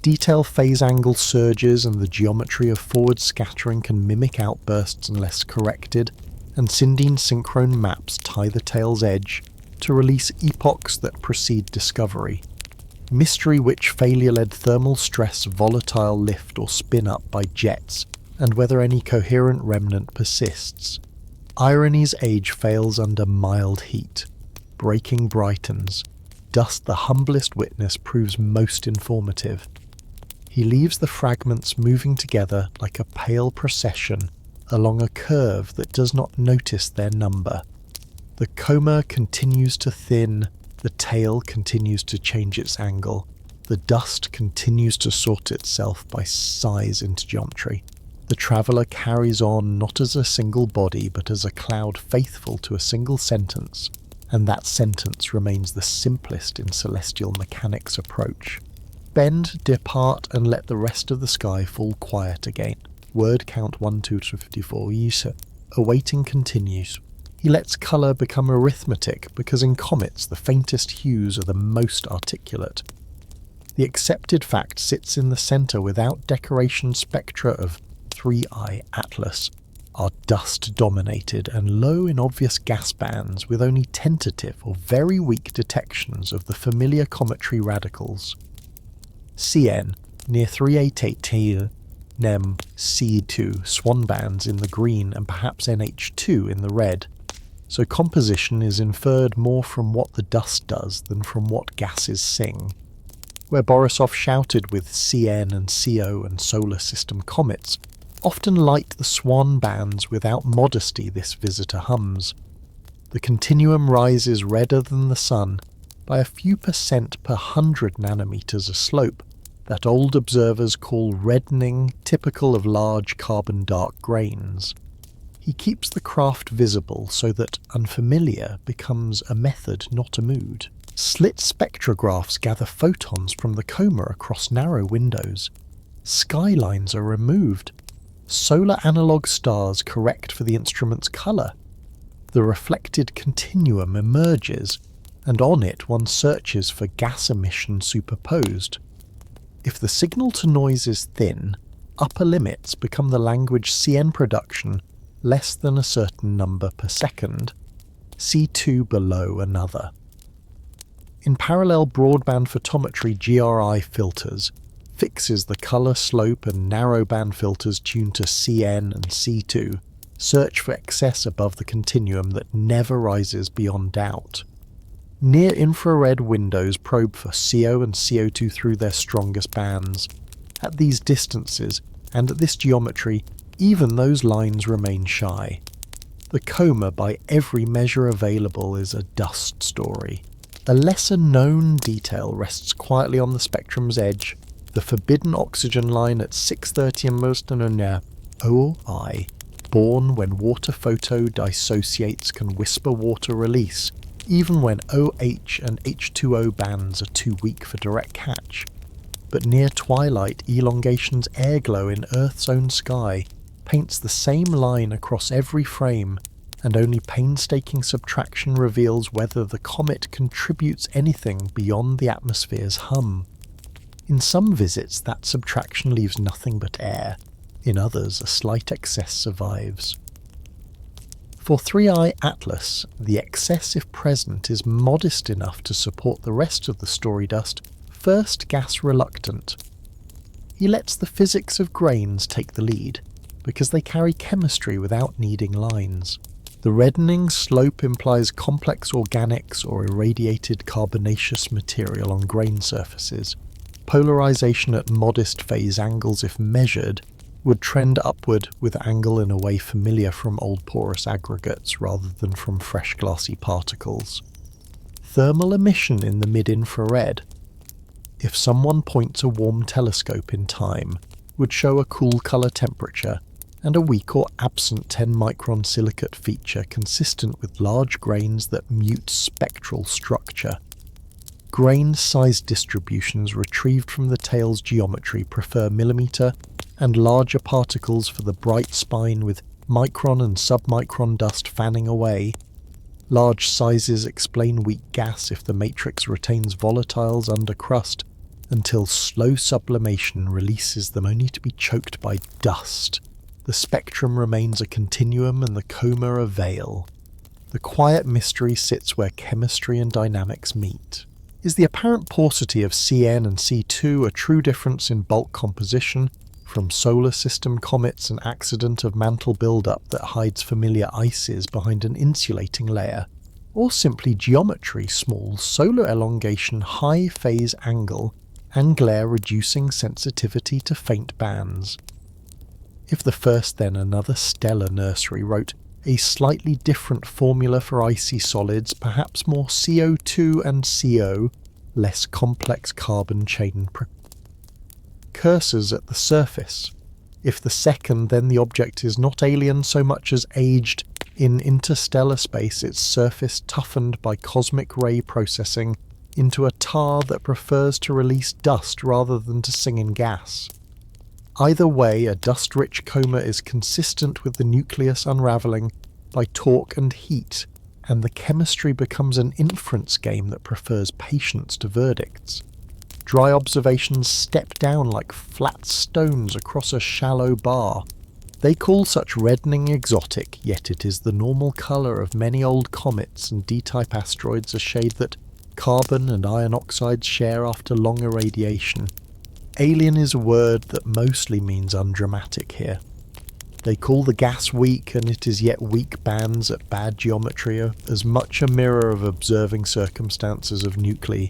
Detail phase angle surges and the geometry of forward scattering can mimic outbursts unless corrected, and Syndene synchrone maps tie the tail's edge to release epochs that precede discovery. Mystery which failure-led thermal stress volatile lift or spin up by jets, and whether any coherent remnant persists. Irony's age fails under mild heat. Breaking brightens. Dust the humblest witness proves most informative. He leaves the fragments moving together like a pale procession along a curve that does not notice their number. The coma continues to thin, the tail continues to change its angle, the dust continues to sort itself by size into geometry. The traveller carries on not as a single body but as a cloud faithful to a single sentence, and that sentence remains the simplest in celestial mechanics approach. Bend, depart, and let the rest of the sky fall quiet again. Word count 1, 2 to 54. Yisa. Awaiting continues. He lets colour become arithmetic because in comets the faintest hues are the most articulate. The accepted fact sits in the centre without decoration spectra of 3i Atlas are dust-dominated and low in obvious gas bands with only tentative or very weak detections of the familiar cometary radicals. CN, near 388 NEM C2 swan bands in the green and perhaps NH2 in the red, so composition is inferred more from what the dust does than from what gases sing. Where Borisov shouted with CN and CO and solar system comets, often light the swan bands without modesty this visitor hums. The continuum rises redder than the sun by a few percent per 100 nanometers a slope that old observers call reddening, typical of large carbon dark grains. He keeps the craft visible so that unfamiliar becomes a method, not a mood. Slit spectrographs gather photons from the coma across narrow windows. Skylines are removed. Solar analog stars correct for the instrument's colour. The reflected continuum emerges, and on it one searches for gas emission superposed. If the signal to noise is thin, upper limits become the language CN production less than a certain number per second, C2 below another. In parallel broadband photometry, GRI filters fixes the colour slope, and narrowband filters tuned to CN and C2 search for excess above the continuum that never rises beyond doubt. Near-infrared windows probe for CO and CO2 through their strongest bands. At these distances, and at this geometry, even those lines remain shy. The coma, by every measure available, is a dust story. A lesser-known detail rests quietly on the spectrum's edge, the forbidden oxygen line at 6:30 in Mostonona, OI, born when water photo dissociates, can whisper water release, even when OH and H2O bands are too weak for direct catch. But near twilight, elongation's airglow in Earth's own sky paints the same line across every frame, and only painstaking subtraction reveals whether the comet contributes anything beyond the atmosphere's hum. In some visits, that subtraction leaves nothing but air. In others, a slight excess survives. For 3i Atlas, the excess, if present, is modest enough to support the rest of the story dust, first gas reluctant. He lets the physics of grains take the lead, because they carry chemistry without needing lines. The reddening slope implies complex organics or irradiated carbonaceous material on grain surfaces. Polarization at modest phase angles, if measured, would trend upward with angle in a way familiar from old porous aggregates rather than from fresh glassy particles. Thermal emission in the mid-infrared. If someone points a warm telescope in time, would show a cool color temperature and a weak or absent 10-micron silicate feature consistent with large grains that mute spectral structure. Grain size distributions retrieved from the tail's geometry prefer millimeter, and larger particles for the bright spine with micron and submicron dust fanning away. Large sizes explain weak gas if the matrix retains volatiles under crust, until slow sublimation releases them only to be choked by dust. The spectrum remains a continuum and the coma a veil. The quiet mystery sits where chemistry and dynamics meet. Is the apparent paucity of CN and C2 a true difference in bulk composition, from solar system comets, an accident of mantle buildup that hides familiar ices behind an insulating layer, or simply geometry, small solar elongation, high phase angle, and glare reducing sensitivity to faint bands? If the first, then another stellar nursery wrote a slightly different formula for icy solids, perhaps more CO2 and CO, less complex carbon chain precursors at the surface. If the second, then the object is not alien so much as aged in interstellar space, its surface toughened by cosmic ray processing into a tar that prefers to release dust rather than to sing in gas. Either way, a dust-rich coma is consistent with the nucleus unravelling by torque and heat, and the chemistry becomes an inference game that prefers patience to verdicts. Dry observations step down like flat stones across a shallow bar. They call such reddening exotic, yet it is the normal colour of many old comets and D-type asteroids, a shade that carbon and iron oxides share after long irradiation. Alien is a word that mostly means undramatic here. They call the gas weak, and it is yet weak bands at bad geometry, as much a mirror of observing circumstances of nuclei.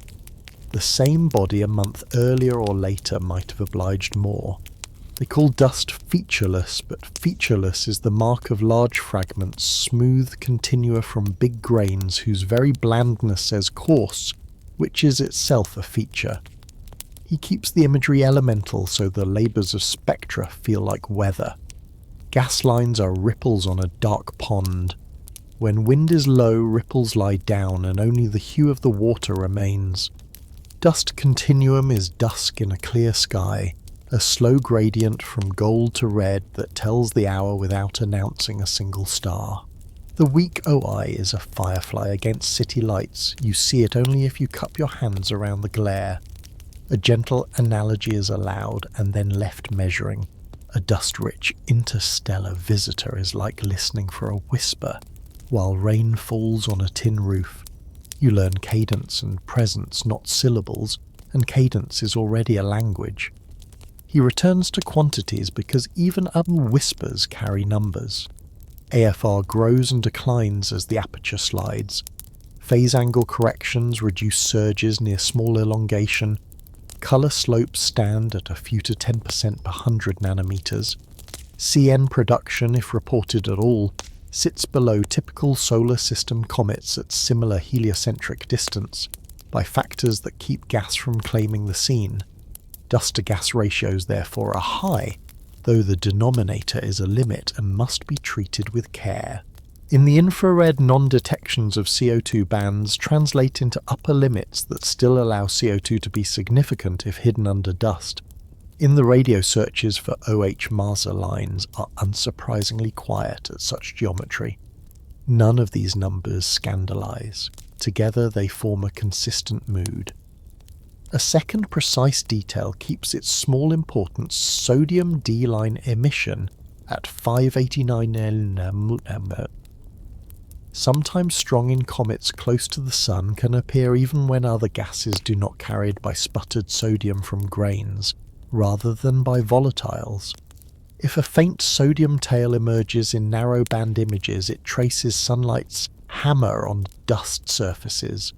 The same body a month earlier or later might have obliged more. They call dust featureless, but featureless is the mark of large fragments, smooth continua from big grains whose very blandness says coarse, which is itself a feature. He keeps the imagery elemental so the labours of spectra feel like weather. Gas lines are ripples on a dark pond. When wind is low, ripples lie down and only the hue of the water remains. Dust continuum is dusk in a clear sky, a slow gradient from gold to red that tells the hour without announcing a single star. The weak OI is a firefly against city lights. You see it only if you cup your hands around the glare. A gentle analogy is allowed and then left measuring. A dust-rich interstellar visitor is like listening for a whisper while rain falls on a tin roof. You learn cadence and presence, not syllables, and cadence is already a language. He returns to quantities because even other whispers carry numbers. AFR grows and declines as the aperture slides. Phase angle corrections reduce surges near small elongation. Color slopes stand at a few to 10% per 100 nanometers. CN production, if reported at all, sits below typical solar system comets at similar heliocentric distance by factors that keep gas from claiming the scene. Dust-to-gas ratios therefore are high, though the denominator is a limit and must be treated with care. In the infrared non-detections of CO2 bands translate into upper limits that still allow CO2 to be significant if hidden under dust. In the radio searches for OH-Maser lines are unsurprisingly quiet at such geometry. None of these numbers scandalize. Together they form a consistent mood. A second precise detail keeps its small importance sodium D-line emission at 589 nm. Sometimes strong in comets close to the Sun can appear even when other gases do not carried by sputtered sodium from grains, rather than by volatiles. If a faint sodium tail emerges in narrow-band images, it traces sunlight's hammer on dust surfaces.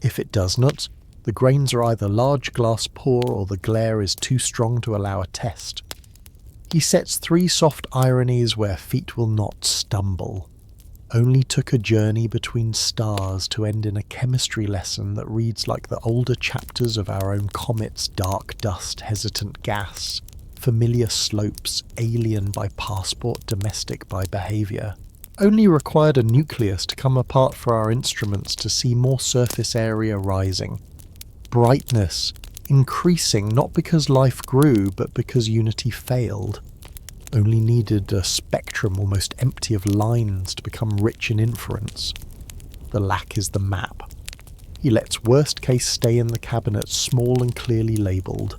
If it does not, the grains are either large glass poor or the glare is too strong to allow a test. He sets 3 soft ironies where feet will not stumble. Only took a journey between stars to end in a chemistry lesson that reads like the older chapters of our own comet's dark dust, hesitant gas, familiar slopes, alien by passport, domestic by behaviour. Only required a nucleus to come apart for our instruments to see more surface area rising. Brightness increasing not because life grew, but because unity failed. Only needed a spectrum almost empty of lines to become rich in inference. The lack is the map. He lets worst case stay in the cabinet small and clearly labelled.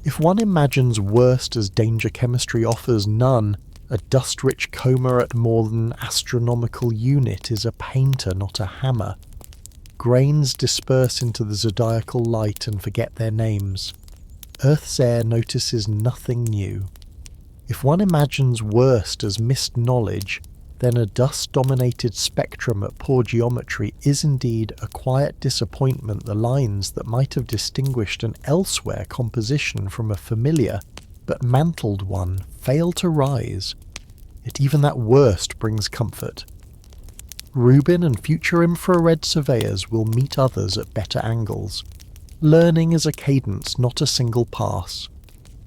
If one imagines worst as danger chemistry offers none, a dust-rich coma at more than astronomical unit is a painter, not a hammer. Grains disperse into the zodiacal light and forget their names. Earth's air notices nothing new. If one imagines worst as missed knowledge, then a dust-dominated spectrum at poor geometry is indeed a quiet disappointment. The lines that might have distinguished an elsewhere composition from a familiar but mantled one fail to rise. Yet even that worst brings comfort. Rubin and future infrared surveyors will meet others at better angles. Learning is a cadence, not a single pass.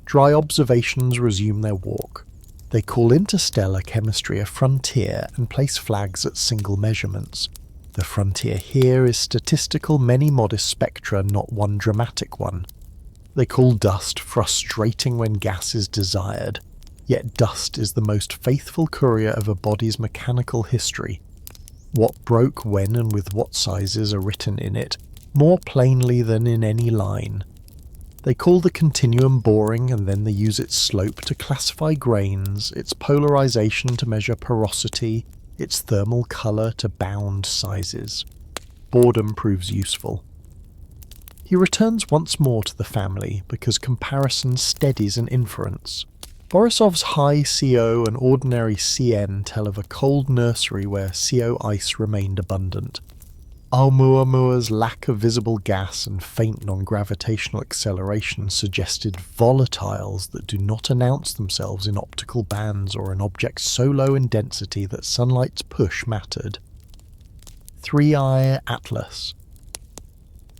Dry observations resume their walk. They call interstellar chemistry a frontier and place flags at single measurements. The frontier here is statistical many modest spectra, not one dramatic one. They call dust frustrating when gas is desired, yet dust is the most faithful courier of a body's mechanical history. What broke when and with what sizes are written in it, more plainly than in any line. They call the continuum boring, and then they use its slope to classify grains, its polarization to measure porosity, its thermal color to bound sizes. Boredom proves useful. He returns once more to the family because comparison steadies an inference. Borisov's high CO and ordinary CN tell of a cold nursery where CO ice remained abundant. Oumuamua's lack of visible gas and faint non-gravitational acceleration suggested volatiles that do not announce themselves in optical bands or an object so low in density that sunlight's push mattered. 3I Atlas.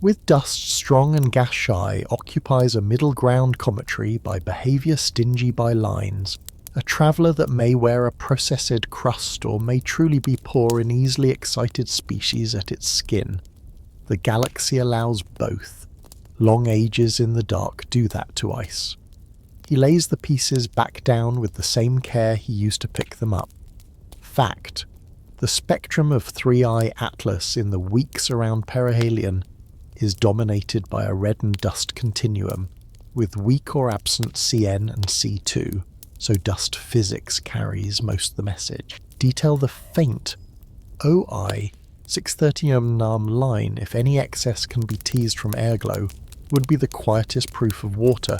With dust strong and gas shy, occupies a middle ground cometry by behaviour stingy by lines, a traveller that may wear a processed crust or may truly be poor in easily excited species at its skin. The galaxy allows both. Long ages in the dark do that to ice. He lays the pieces back down with the same care he used to pick them up. Fact. The spectrum of 3I Atlas in the weeks around perihelion is dominated by a red and dust continuum, with weak or absent CN and C2, so dust physics carries most of the message. Detail the faint OI 630 Nam line, if any excess can be teased from airglow, would be the quietest proof of water.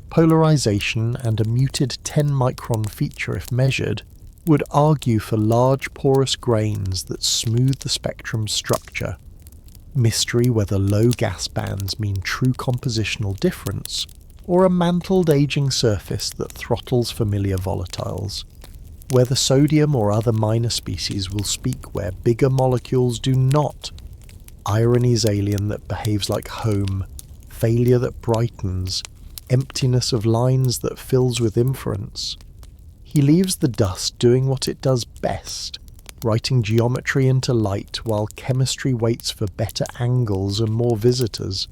Polarization and a muted 10 micron feature, if measured, would argue for large porous grains that smooth the spectrum's structure. Mystery whether low gas bands mean true compositional difference, or a mantled aging surface that throttles familiar volatiles. Whether sodium or other minor species will speak where bigger molecules do not. Irony's alien that behaves like home, failure that brightens, emptiness of lines that fills with inference. He leaves the dust doing what it does best, writing geometry into light while chemistry waits for better angles and more visitors.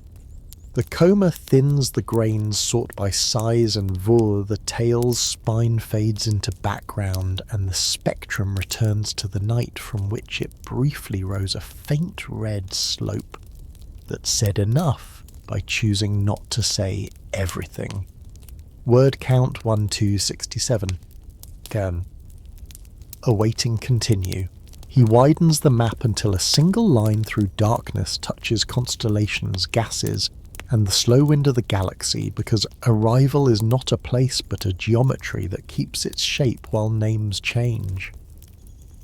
The coma thins the grains sought by size and Vul, the tail's spine fades into background, and the spectrum returns to the night from which it briefly rose a faint red slope that said enough by choosing not to say everything. Word count 1267. Can. Awaiting continue. He widens the map until a single line through darkness touches constellations, gases, and the slow wind of the galaxy, because arrival is not a place but a geometry that keeps its shape while names change.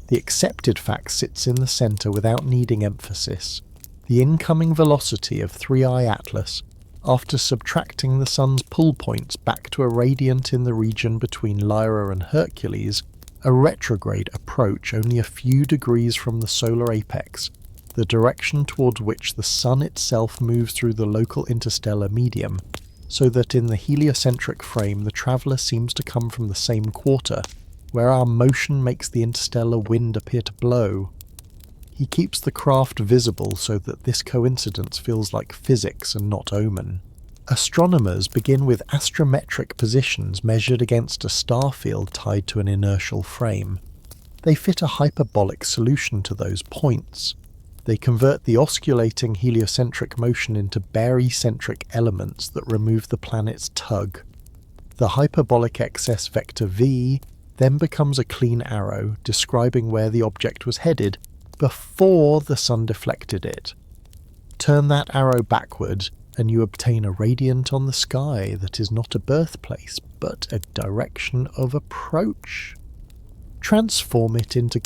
The accepted fact sits in the centre without needing emphasis. The incoming velocity of 3I Atlas, after subtracting the sun's pull points back to a radiant in the region between Lyra and Hercules, a retrograde approach only a few degrees from the solar apex, the direction towards which the sun itself moves through the local interstellar medium, so that in the heliocentric frame the traveller seems to come from the same quarter, where our motion makes the interstellar wind appear to blow. He keeps the craft visible so that this coincidence feels like physics and not omen. Astronomers begin with astrometric positions measured against a star field tied to an inertial frame. They fit a hyperbolic solution to those points. They convert the osculating heliocentric motion into barycentric elements that remove the planet's tug. The hyperbolic excess vector v then becomes a clean arrow describing where the object was headed before the sun deflected it. Turn that arrow backward and you obtain a radiant on the sky that is not a birthplace but a direction of approach. Transform it into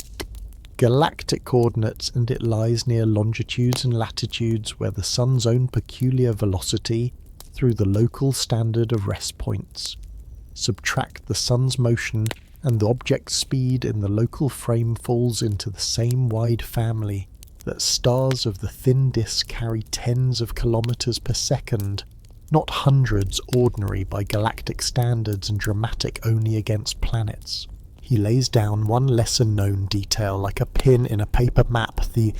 galactic coordinates and it lies near longitudes and latitudes where the sun's own peculiar velocity through the local standard of rest points. Subtract the sun's motion and the object's speed in the local frame falls into the same wide family that stars of the thin disk carry tens of kilometers per second, not hundreds ordinary by galactic standards and dramatic only against planets. He lays down one lesser-known detail like a pin in a paper map. The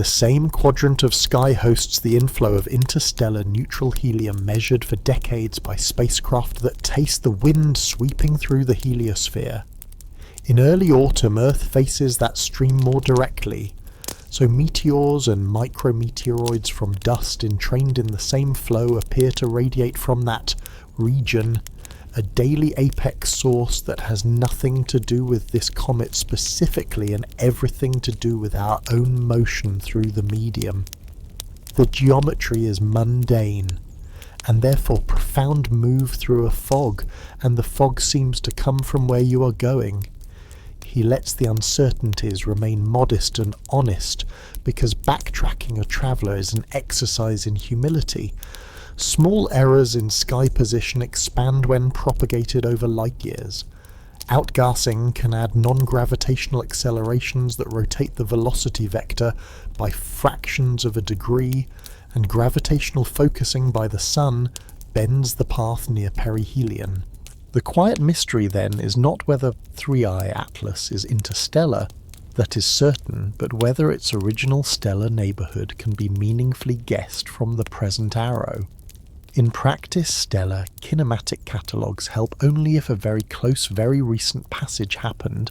same quadrant of sky hosts the inflow of interstellar neutral helium measured for decades by spacecraft that taste the wind sweeping through the heliosphere. In early autumn, Earth faces that stream more directly, so meteors and micrometeoroids from dust entrained in the same flow appear to radiate from that region, a daily apex source that has nothing to do with this comet specifically and everything to do with our own motion through the medium. The geometry is mundane, and therefore profound move through a fog, and the fog seems to come from where you are going. He lets the uncertainties remain modest and honest, because backtracking a traveller is an exercise in humility. Small errors in sky position expand when propagated over light years. Outgassing can add non-gravitational accelerations that rotate the velocity vector by fractions of a degree, and gravitational focusing by the sun bends the path near perihelion. The quiet mystery then is not whether 3I Atlas is interstellar, that is certain, but whether its original stellar neighbourhood can be meaningfully guessed from the present arrow. In practice, stellar kinematic catalogues help only if a very close, very recent passage happened,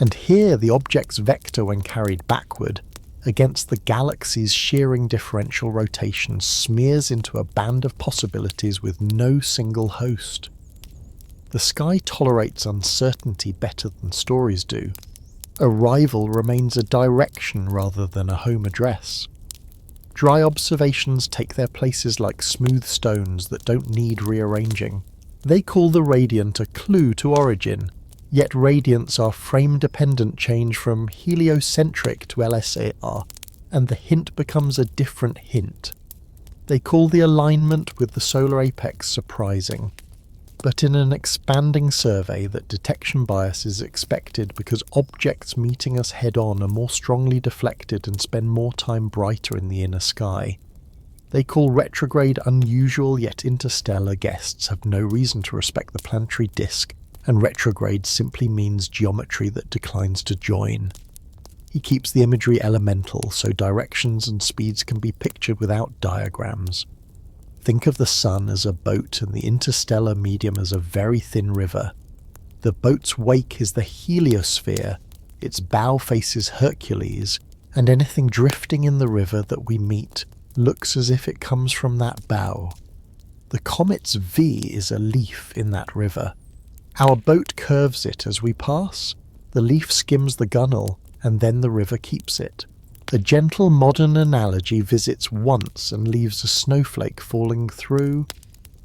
And here the object's vector, when carried backward, against the galaxy's shearing differential rotation, smears into a band of possibilities with no single host. The sky tolerates uncertainty better than stories do. Arrival remains a direction rather than a home address. Dry observations take their places like smooth stones that don't need rearranging. They call the radiant a clue to origin, yet radiants are frame-dependent change from heliocentric to LSAR, and the hint becomes a different hint. They call the alignment with the solar apex surprising, but in an expanding survey that detection bias is expected because objects meeting us head-on are more strongly deflected and spend more time brighter in the inner sky. They call retrograde unusual, yet interstellar guests have no reason to respect the planetary disk, and retrograde simply means geometry that declines to join. He keeps the imagery elemental so directions and speeds can be pictured without diagrams. Think of the sun as a boat and the interstellar medium as a very thin river. The boat's wake is the heliosphere, its bow faces Hercules, and anything drifting in the river that we meet looks as if it comes from that bow. The comet's V is a leaf in that river. Our boat curves it as we pass, the leaf skims the gunwale, and then the river keeps it. A gentle modern analogy visits once and leaves a snowflake falling through.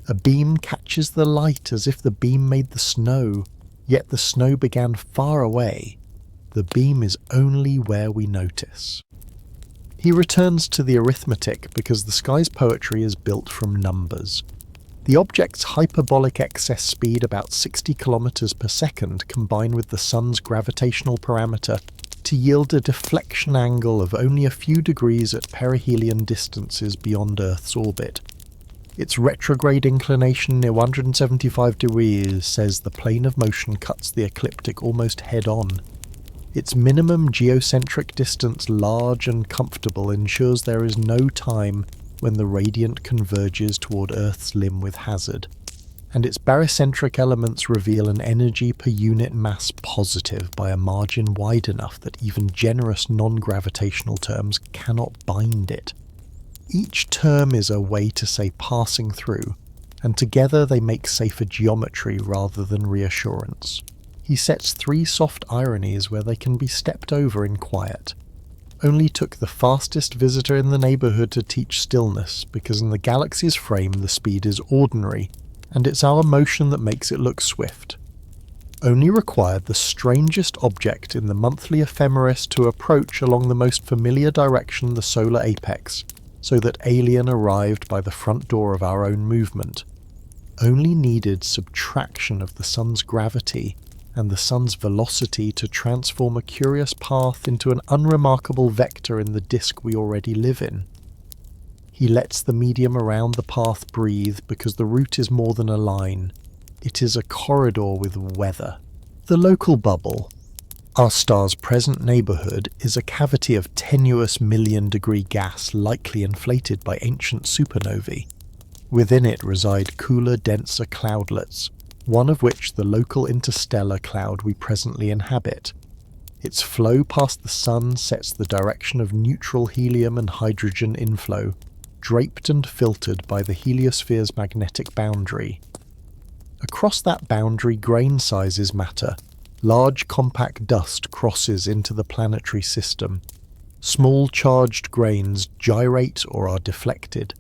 A beam catches the light as if the beam made the snow, yet the snow began far away. The beam is only where we notice. He returns to the arithmetic because the sky's poetry is built from numbers. The object's hyperbolic excess speed, about 60 kilometers per second, combined with the sun's gravitational parameter to yield a deflection angle of only a few degrees at perihelion distances beyond Earth's orbit. Its retrograde inclination near 175 degrees says the plane of motion cuts the ecliptic almost head-on. Its minimum geocentric distance, large and comfortable, ensures there is no time when the radiant converges toward Earth's limb with hazard, and its barycentric elements reveal an energy per unit mass positive by a margin wide enough that even generous non-gravitational terms cannot bind it. Each term is a way to say passing through, and together they make safer geometry rather than reassurance. He sets 3 soft ironies where they can be stepped over in quiet. Only took the fastest visitor in the neighbourhood to teach stillness, because in the galaxy's frame the speed is ordinary, and it's our motion that makes it look swift. Only required the strangest object in the monthly ephemeris to approach along the most familiar direction, the solar apex, so that Alien arrived by the front door of our own movement. Only needed subtraction of the sun's gravity and the sun's velocity to transform a curious path into an unremarkable vector in the disk we already live in. He lets the medium around the path breathe because the route is more than a line. It is a corridor with weather. The local bubble, our star's present neighbourhood, is a cavity of tenuous million-degree gas likely inflated by ancient supernovae. Within it reside cooler, denser cloudlets, one of which the local interstellar cloud we presently inhabit. Its flow past the sun sets the direction of neutral helium and hydrogen inflow, draped and filtered by the heliosphere's magnetic boundary. Across that boundary, grain sizes matter. Large compact dust crosses into the planetary system. Small charged grains gyrate or are deflected.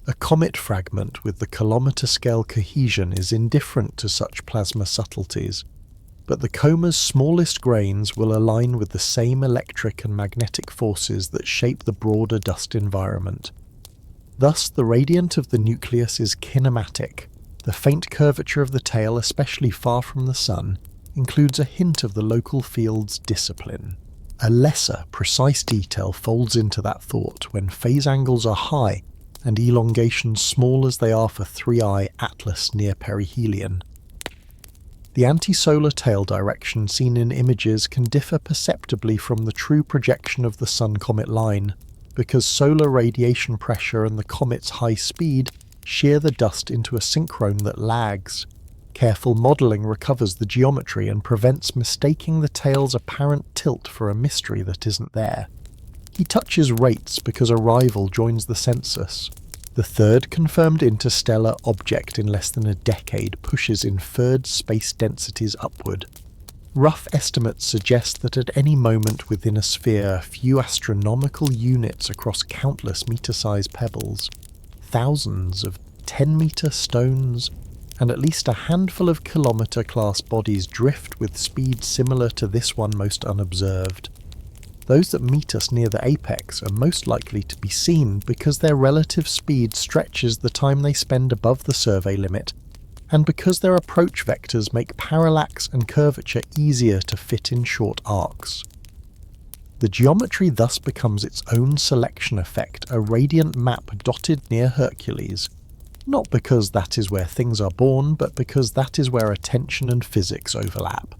A comet fragment with the kilometre-scale cohesion is indifferent to such plasma subtleties, but the coma's smallest grains will align with the same electric and magnetic forces that shape the broader dust environment. Thus, the radiant of the nucleus is kinematic. The faint curvature of the tail, especially far from the sun, includes a hint of the local field's discipline. A lesser, precise detail folds into that thought when phase angles are high and elongations small as they are for 3I Atlas near perihelion. The anti-solar tail direction seen in images can differ perceptibly from the true projection of the Sun-comet line, because solar radiation pressure and the comet's high speed shear the dust into a synchrone that lags. Careful modelling recovers the geometry and prevents mistaking the tail's apparent tilt for a mystery that isn't there. He touches rates because a rival joins the census. The third confirmed interstellar object in less than a decade pushes inferred space densities upward. Rough estimates suggest that at any moment within a sphere, a few astronomical units across countless meter-sized pebbles, thousands of 10-meter stones, and at least a handful of kilometer-class bodies drift with speed similar to this one most unobserved. Those that meet us near the apex are most likely to be seen because their relative speed stretches the time they spend above the survey limit, and because their approach vectors make parallax and curvature easier to fit in short arcs. The geometry thus becomes its own selection effect, a radiant map dotted near Hercules, not because that is where things are born, but because that is where attention and physics overlap.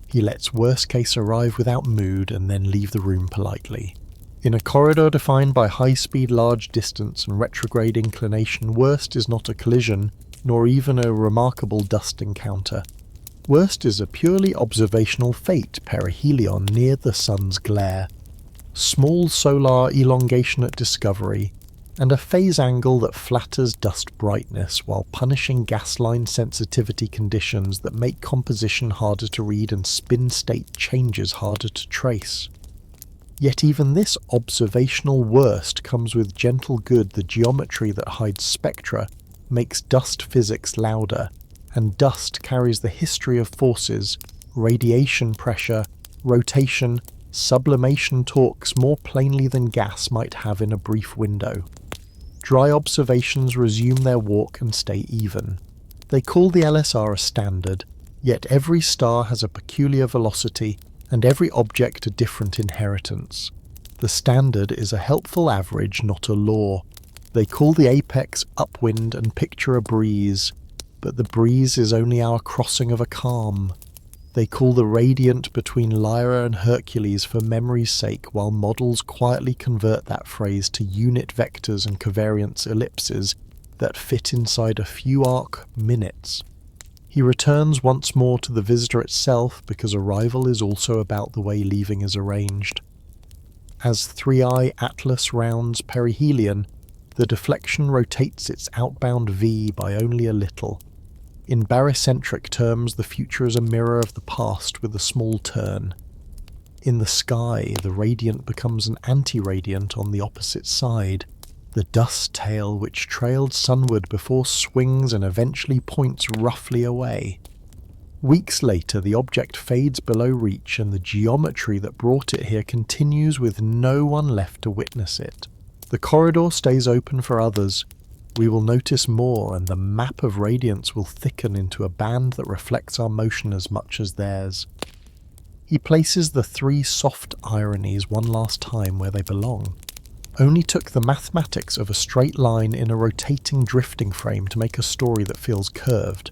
He lets worst case arrive without mood and then leave the room politely. In a corridor defined by high speed, large distance, and retrograde inclination, worst is not a collision, nor even a remarkable dust encounter. Worst is a purely observational fate, perihelion near the sun's glare, small solar elongation at discovery, and a phase angle that flatters dust brightness while punishing gas line sensitivity conditions that make composition harder to read and spin state changes harder to trace. Yet even this observational worst comes with gentle good. The geometry that hides spectra makes dust physics louder, and dust carries the history of forces, radiation pressure, rotation, sublimation torques more plainly than gas might have in a brief window. Dry observations resume their walk and stay even. They call the LSR a standard, yet every star has a peculiar velocity and every object a different inheritance. The standard is a helpful average, not a law. They call the apex upwind and picture a breeze, but the breeze is only our crossing of a calm. They call the radiant between Lyra and Hercules for memory's sake, while models quietly convert that phrase to unit vectors and covariance ellipses that fit inside a few arc minutes. He returns once more to the visitor itself because arrival is also about the way leaving is arranged. As 3i Atlas rounds perihelion, the deflection rotates its outbound V by only a little. In barycentric terms, the future is a mirror of the past with a small turn. In the sky, the radiant becomes an anti-radiant on the opposite side. The dust tail which trailed sunward before swings and eventually points roughly away. Weeks later, the object fades below reach and the geometry that brought it here continues with no one left to witness it. The corridor stays open for others. We will notice more, and the map of radiance will thicken into a band that reflects our motion as much as theirs. He places the three soft ironies one last time where they belong. Only took the mathematics of a straight line in a rotating drifting frame to make a story that feels curved.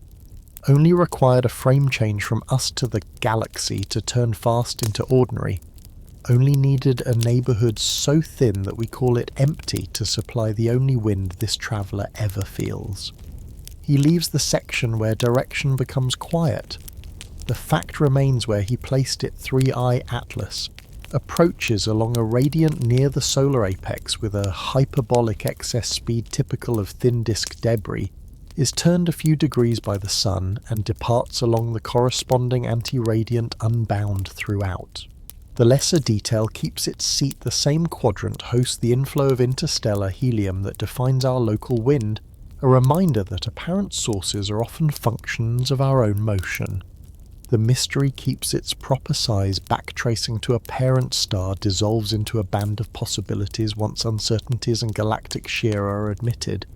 Only required a frame change from us to the galaxy to turn fast into ordinary. Only needed a neighbourhood so thin that we call it empty to supply the only wind this traveller ever feels. He leaves the section where direction becomes quiet. The fact remains where he placed it 3i Atlas, approaches along a radiant near the solar apex with a hyperbolic excess speed typical of thin disk debris, is turned a few degrees by the sun and departs along the corresponding anti-radiant unbound throughout. The lesser detail keeps its seat. The same quadrant hosts the inflow of interstellar helium that defines our local wind, a reminder that apparent sources are often functions of our own motion. The mystery keeps its proper size, backtracing to a parent star dissolves into a band of possibilities once uncertainties and galactic shear are admitted.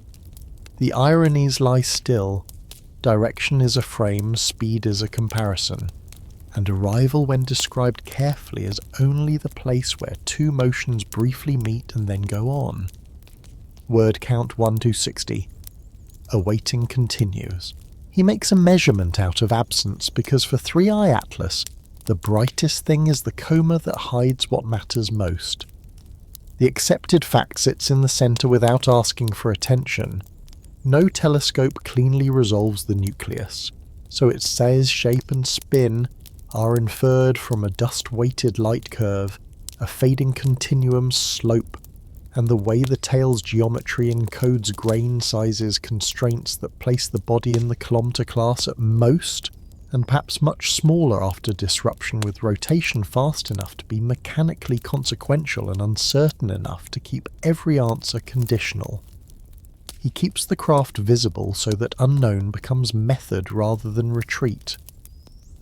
The ironies lie still. Direction is a frame, speed is a comparison. And arrival, when described carefully, is only the place where two motions briefly meet and then go on. Word count 1260. Awaiting continues. He makes a measurement out of absence because for 3i Atlas, the brightest thing is the coma that hides what matters most. The accepted fact sits in the centre without asking for attention. No telescope cleanly resolves the nucleus. so its size, shape and spin are inferred from a dust-weighted light curve, a fading continuum slope, and the way the tail's geometry encodes grain sizes constraints that place the body in the kilometre class at most, and perhaps much smaller after disruption with rotation fast enough to be mechanically consequential and uncertain enough to keep every answer conditional. He keeps the craft visible so that unknown becomes method rather than retreat.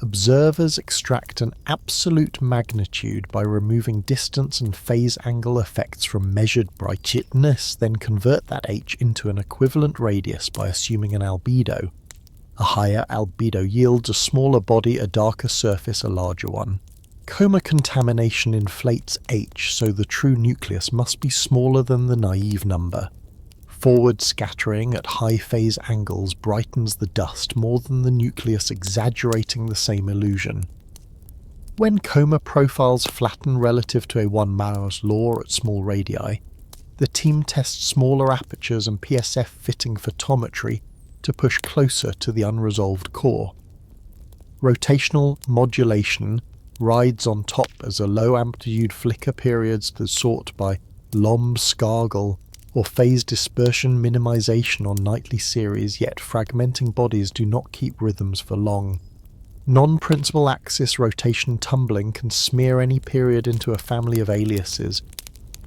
Observers extract an absolute magnitude by removing distance and phase angle effects from measured brightness, then convert that h into an equivalent radius by assuming an albedo. A higher albedo yields a smaller body, a darker surface, a larger one. Coma contamination inflates h, so the true nucleus must be smaller than the naive number. Forward scattering at high phase angles brightens the dust more than the nucleus exaggerating the same illusion. When coma profiles flatten relative to a 1-Mauer's law at small radii, the team tests smaller apertures and PSF-fitting photometry to push closer to the unresolved core. Rotational modulation rides on top as a low-amplitude flicker periods the sort by Lomb-Scargel, or phase dispersion minimization on nightly series, yet fragmenting bodies do not keep rhythms for long. Non-principal axis rotation tumbling can smear any period into a family of aliases,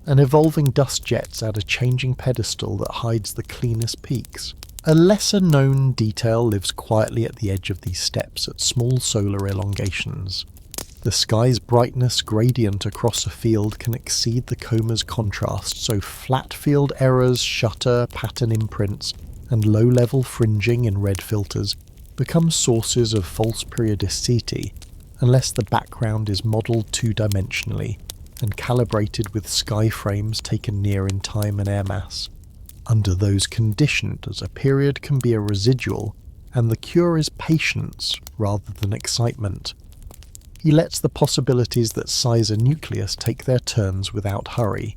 and evolving dust jets add a changing pedestal that hides the cleanest peaks. A lesser-known detail lives quietly at the edge of these steps at small solar elongations. The sky's brightness gradient across a field can exceed the coma's contrast, so flat field errors, shutter, pattern imprints, and low-level fringing in red filters become sources of false periodicity unless the background is modelled two-dimensionally and calibrated with sky frames taken near in time and air mass. Under those conditions, a period can be a residual, and the cure is patience rather than excitement. He lets the possibilities that size a nucleus take their turns without hurry.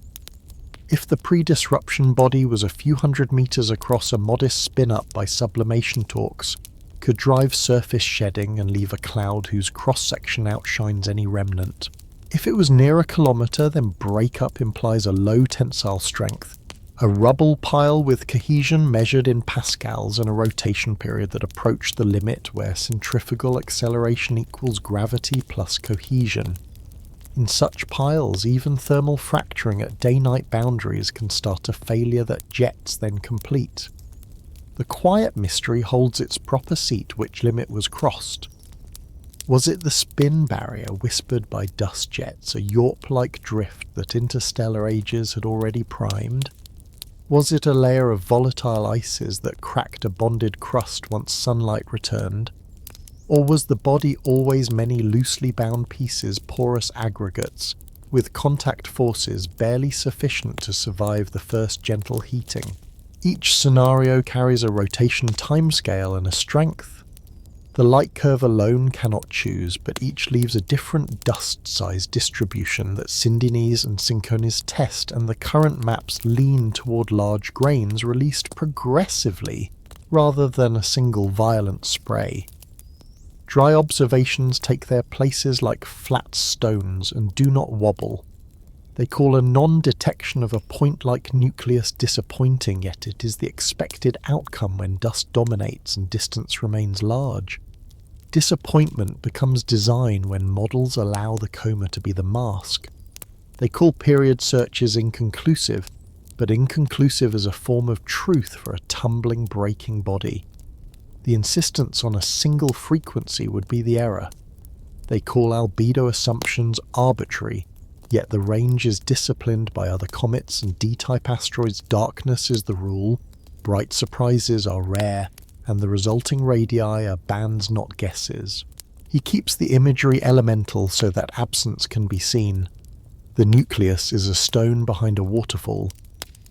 If the pre-disruption body was a few hundred meters across, a modest spin-up by sublimation torques could drive surface shedding and leave a cloud whose cross-section outshines any remnant. If it was near a kilometer, then breakup implies a low tensile strength, a rubble pile with cohesion measured in pascals and a rotation period that approached the limit where centrifugal acceleration equals gravity plus cohesion. In such piles, even thermal fracturing at day-night boundaries can start a failure that jets then complete. The quiet mystery holds its proper seat which limit was crossed. Was it the spin barrier whispered by dust jets, a Yorp-like drift that interstellar ages had already primed? Was it a layer of volatile ices that cracked a bonded crust once sunlight returned? Or was the body always many loosely bound pieces, porous aggregates, with contact forces barely sufficient to survive the first gentle heating? Each scenario carries a rotation timescale and a strength. The light curve alone cannot choose, but each leaves a different dust-size distribution that Syndenes and Synconis test, and the current maps lean toward large grains released progressively, rather than a single violent spray. Dry observations take their places like flat stones and do not wobble. They call a non-detection of a point-like nucleus disappointing, yet it is the expected outcome when dust dominates and distance remains large. Disappointment becomes design when models allow the coma to be the mask. They call period searches inconclusive, but inconclusive as a form of truth for a tumbling, breaking body. The insistence on a single frequency would be the error. They call albedo assumptions arbitrary, yet the range is disciplined by other comets and D-type asteroids. Darkness is the rule, bright surprises are rare, and the resulting radii are bands not guesses. He keeps the imagery elemental so that absence can be seen. The nucleus is a stone behind a waterfall.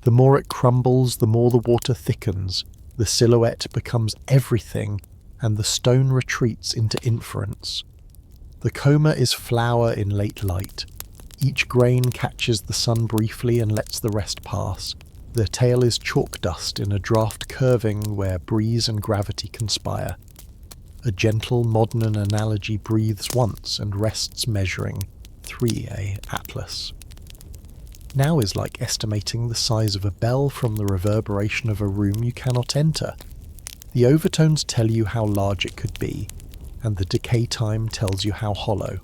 The more it crumbles, the more the water thickens. The silhouette becomes everything, and the stone retreats into inference. The coma is flower in late light. Each grain catches the sun briefly and lets the rest pass. The tail is chalk dust in a draft curving where breeze and gravity conspire. A gentle modern analogy breathes once and rests measuring 3A Atlas. Now is like estimating the size of a bell from the reverberation of a room you cannot enter. The overtones tell you how large it could be, and the decay time tells you how hollow.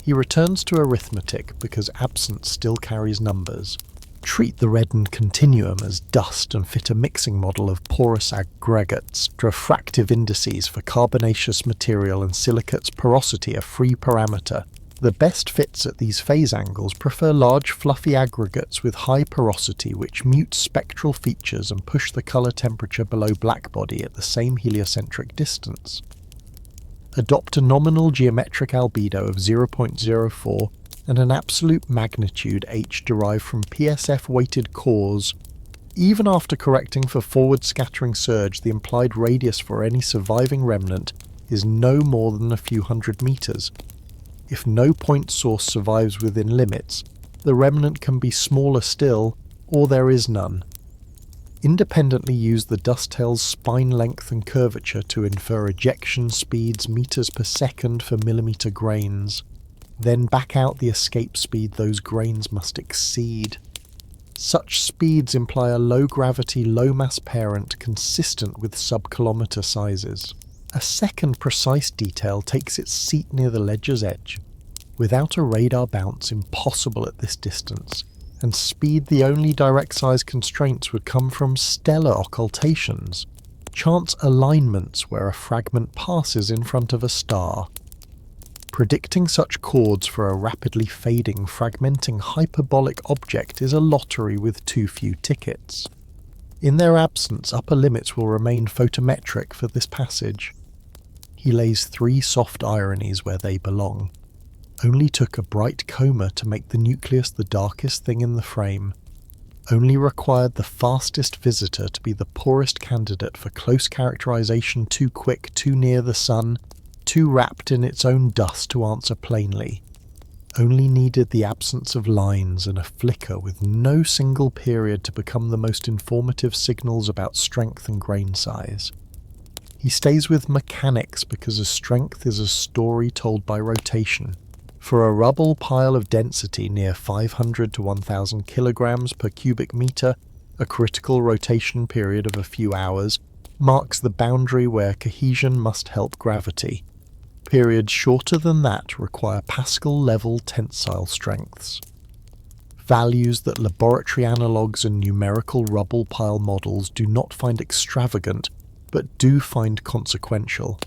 He returns to arithmetic because absence still carries numbers. Treat the reddened continuum as dust and fit a mixing model of porous aggregates, refractive indices for carbonaceous material and silicate's porosity a free parameter. The best fits at these phase angles prefer large fluffy aggregates with high porosity which mute spectral features and push the colour temperature below blackbody at the same heliocentric distance. Adopt a nominal geometric albedo of 0.04 and an absolute magnitude h derived from PSF-weighted cores. Even after correcting for forward scattering surge, the implied radius for any surviving remnant is no more than a few hundred meters. If no point source survives within limits, the remnant can be smaller still, or there is none. Independently use the dust tail's spine length and curvature to infer ejection speeds meters per second for millimeter grains. Then back out the escape speed those grains must exceed. Such speeds imply a low-gravity, low-mass parent consistent with sub-kilometer sizes. A second precise detail takes its seat near the ledger's edge. Without a radar bounce impossible at this distance, and speed the only direct size constraints would come from stellar occultations, chance alignments where a fragment passes in front of a star. Predicting such chords for a rapidly fading, fragmenting hyperbolic object is a lottery with too few tickets. In their absence, upper limits will remain photometric for this passage. He lays 3 soft ironies where they belong. Only took a bright coma to make the nucleus the darkest thing in the frame. Only required the fastest visitor to be the poorest candidate for close characterization, too quick, too near the sun, too wrapped in its own dust to answer plainly. Only needed the absence of lines and a flicker with no single period to become the most informative signals about strength and grain size. He stays with mechanics because a strength is a story told by rotation. For a rubble pile of density near 500 to 1000 kilograms per cubic meter, a critical rotation period of a few hours marks the boundary where cohesion must help gravity. Periods shorter than that require Pascal-level tensile strengths. Values that laboratory analogues and numerical rubble pile models do not find extravagant, but do find consequential.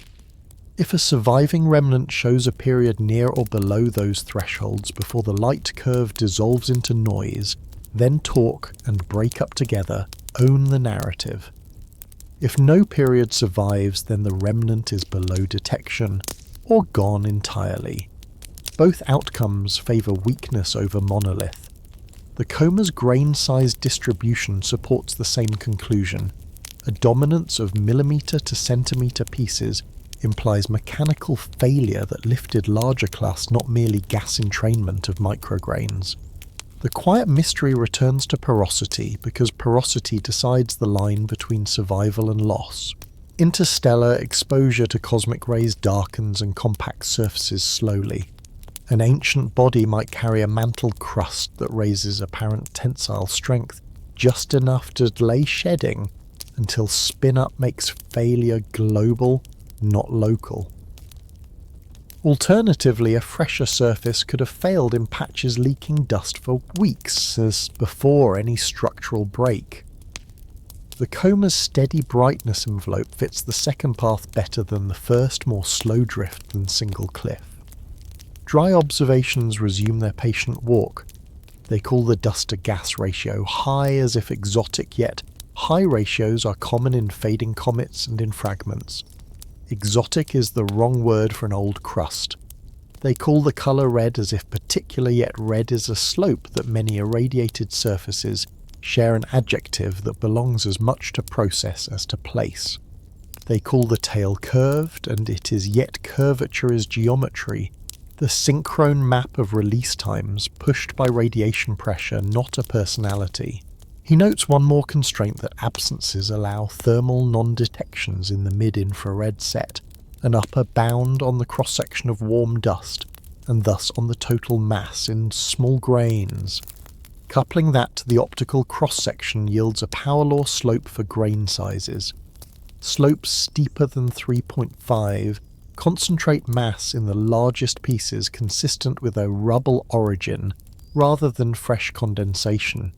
If a surviving remnant shows a period near or below those thresholds before the light curve dissolves into noise, then talk and break up together, own the narrative. If no period survives, then the remnant is below detection, or gone entirely. Both outcomes favour weakness over monolith. The coma's grain-size distribution supports the same conclusion. A dominance of millimetre to centimetre pieces implies mechanical failure that lifted larger class, not merely gas entrainment of micrograins. The quiet mystery returns to porosity because porosity decides the line between survival and loss. Interstellar exposure to cosmic rays darkens and compacts surfaces slowly. An ancient body might carry a mantled crust that raises apparent tensile strength just enough to delay shedding until spin-up makes failure global, not local. Alternatively, a fresher surface could have failed in patches leaking dust for weeks as before any structural break. The coma's steady brightness envelope fits the second path better than the first, more slow drift than single cliff. Dry observations resume their patient walk. They call the dust-to-gas ratio high as if exotic, yet high ratios are common in fading comets and in fragments. Exotic is the wrong word for an old crust. They call the colour red as if particular, yet red is a slope that many irradiated surfaces share an adjective that belongs as much to process as to place. They call the tail curved, and it is yet curvature is geometry, the synchrone map of release times pushed by radiation pressure, not a personality. He notes one more constraint, that absences allow thermal non-detections in the mid-infrared set. an upper bound on the cross-section of warm dust, and thus on the total mass in small grains. Coupling that to the optical cross-section yields a power law slope for grain sizes. Slopes steeper than 3.5 concentrate mass in the largest pieces consistent with a rubble origin rather than fresh condensation.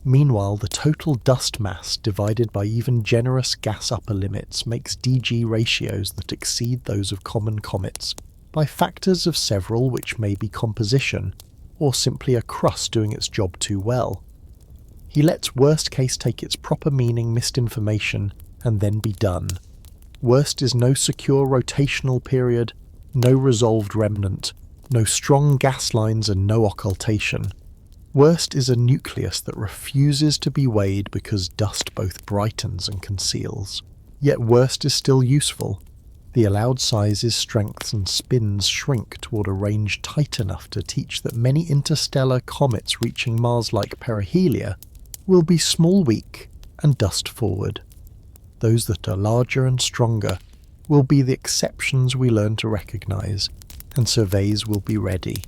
Meanwhile, the total dust mass divided by even generous gas upper limits makes DG ratios that exceed those of common comets by factors of several, which may be composition, or simply a crust doing its job too well. He lets worst case take its proper meaning misinformation and then be done. Worst is no secure rotational period, no resolved remnant, no strong gas lines and no occultation. Worst is a nucleus that refuses to be weighed because dust both brightens and conceals. Yet worst is still useful. The allowed sizes, strengths and spins shrink toward a range tight enough to teach that many interstellar comets reaching Mars like perihelia will be small weak and dust forward. Those that are larger and stronger will be the exceptions we learn to recognize, and surveys will be ready.